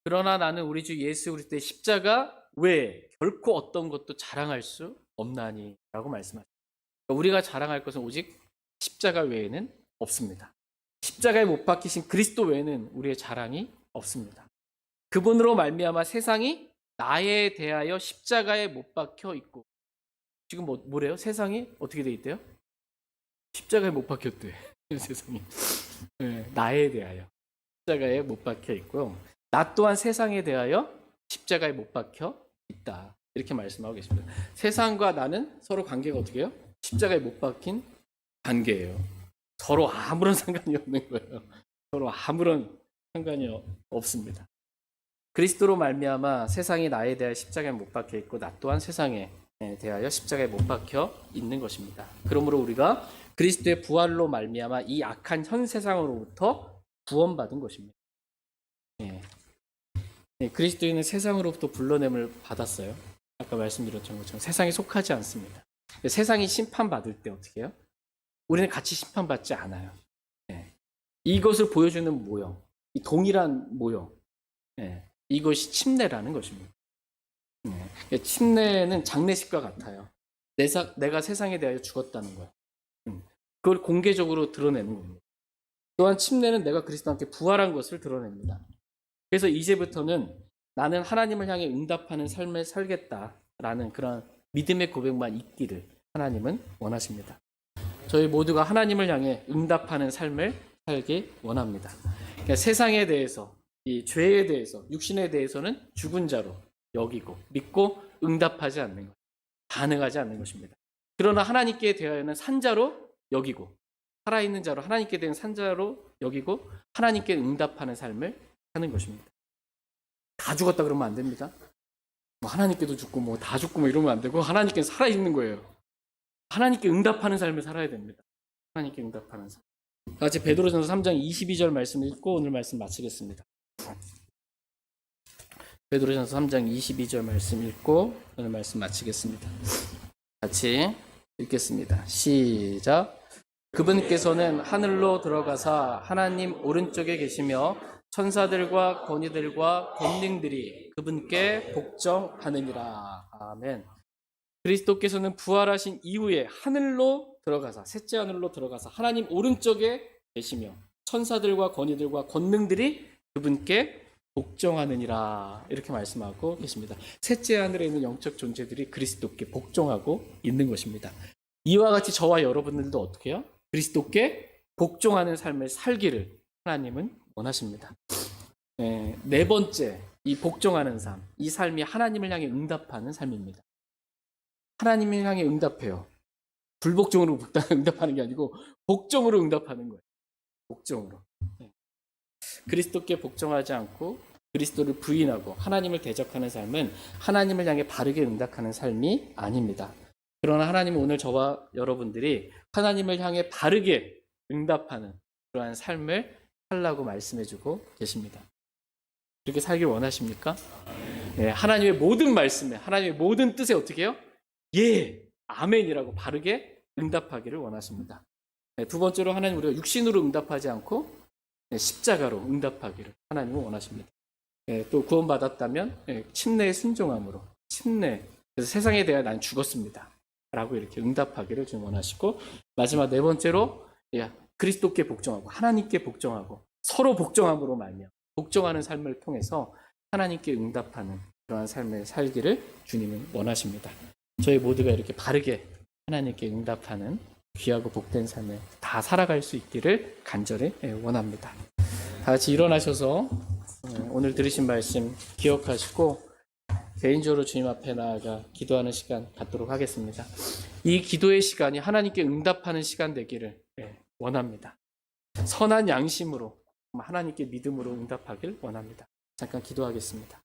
그러나 나는 우리 주 예수 그리스도의 십자가 외에 결코 어떤 것도 자랑할 수 없나니 라고 말씀하십니다. 우리가 자랑할 것은 오직 십자가 외에는 없습니다. 십자가에 못 박히신 그리스도 외에는 우리의 자랑이 없습니다. 그분으로 말미암아 세상이 나에 대하여 십자가에 못 박혀 있고, 지금 뭐래요? 세상이 어떻게 돼 있대요? 십자가에 못 박혔대. 세상이 나에 대하여 십자가에 못 박혀 있고요. 나 또한 세상에 대하여 십자가에 못 박혀 있다. 이렇게 말씀하고 계십니다. 세상과 나는 서로 관계가 어떻게 해요? 십자가에 못 박힌 관계예요. 서로 아무런 상관이 없는 거예요. 서로 아무런 상관이 없습니다. 그리스도로 말미암아 세상이 나에 대하여 십자가에 못 박혀 있고 나 또한 세상에 대하여 십자가에 못 박혀 있는 것입니다. 그러므로 우리가 그리스도의 부활로 말미암아 이 악한 현 세상으로부터 구원받은 것입니다. 그리스도인은 세상으로부터 불러냄을 받았어요. 아까 말씀드렸던 것처럼 세상에 속하지 않습니다. 세상이 심판받을 때 어떻게 해요? 우리는 같이 심판받지 않아요. 이것을 보여주는 모형, 이 동일한 모형, 이것이 침례라는 것입니다. 침례는 장례식과 같아요. 내가 세상에 대하여 죽었다는 거예요. 그걸 공개적으로 드러내는 겁니다. 또한 침례는 내가 그리스도와 함께 부활한 것을 드러냅니다. 그래서 이제부터는 나는 하나님을 향해 응답하는 삶을 살겠다라는 그런 믿음의 고백만 있기를 하나님은 원하십니다. 저희 모두가 하나님을 향해 응답하는 삶을 살기 원합니다. 그러니까 세상에 대해서, 이 죄에 대해서, 육신에 대해서는 죽은 자로 여기고 믿고 응답하지 않는 것, 반응하지 않는 것입니다. 그러나 하나님께 대하여는 산자로 여기고 살아있는 자로 하나님께 대한 산자로 여기고 하나님께 응답하는 삶을 사는 것입니다. 다 죽었다 그러면 안 됩니다. 하나님께도 죽고 다 죽고 이러면 안 되고 하나님께는 살아있는 거예요. 하나님께 응답하는 삶을 살아야 됩니다. 하나님께 응답하는 삶. 같이 베드로전서 3장 22절 말씀 읽고 오늘 말씀 마치겠습니다. 베드로전서 3장 22절 말씀 읽고 오늘 말씀 마치겠습니다. 같이 읽겠습니다. 시작. 그분께서는 하늘로 들어가사 하나님 오른쪽에 계시며 천사들과 권위들과 권능들이 그분께 복종하느니라. 아멘. 그리스도께서는 부활하신 이후에 하늘로 들어가사, 셋째 하늘로 들어가사 하나님 오른쪽에 계시며 천사들과 권위들과 권능들이 그분께 복종하느니라, 이렇게 말씀하고 계십니다. 셋째 하늘에 있는 영적 존재들이 그리스도께 복종하고 있는 것입니다. 이와 같이 저와 여러분들도 어떻게 해요? 그리스도께 복종하는 삶을 살기를 하나님은 원하십니다. 네 번째, 이 복종하는 삶, 이 삶이 하나님을 향해 응답하는 삶입니다. 하나님을 향해 응답해요. 불복종으로 응답하는 게 아니고 복종으로 응답하는 거예요. 복종으로. 그리스도께 복종하지 않고 그리스도를 부인하고 하나님을 대적하는 삶은 하나님을 향해 바르게 응답하는 삶이 아닙니다. 그러나 하나님은 오늘 저와 여러분들이 하나님을 향해 바르게 응답하는 그러한 삶을 살라고 말씀해주고 계십니다. 그렇게 살길 원하십니까? 네, 하나님의 모든 말씀에, 하나님의 모든 뜻에 어떻게 해요? 예, 아멘이라고 바르게 응답하기를 원하십니다. 네, 두 번째로 하나님, 우리가 육신으로 응답하지 않고 십자가로 응답하기를 하나님은 원하십니다. 또 구원받았다면 침례의 순종함으로, 그래서 세상에 대하여 난 죽었습니다 라고 이렇게 응답하기를 좀 원하시고, 마지막 네 번째로 그리스도께 복종하고 하나님께 복종하고 서로 복종함으로 말미암아 복종하는 삶을 통해서 하나님께 응답하는 그러한 삶을 살기를 주님은 원하십니다. 저희 모두가 이렇게 바르게 하나님께 응답하는 귀하고 복된 삶을 다 살아갈 수 있기를 간절히 원합니다. 다 같이 일어나셔서 오늘 들으신 말씀 기억하시고 개인적으로 주님 앞에 나아가 기도하는 시간 갖도록 하겠습니다. 이 기도의 시간이 하나님께 응답하는 시간 되기를 원합니다. 선한 양심으로 하나님께 믿음으로 응답하길 원합니다. 잠깐 기도하겠습니다.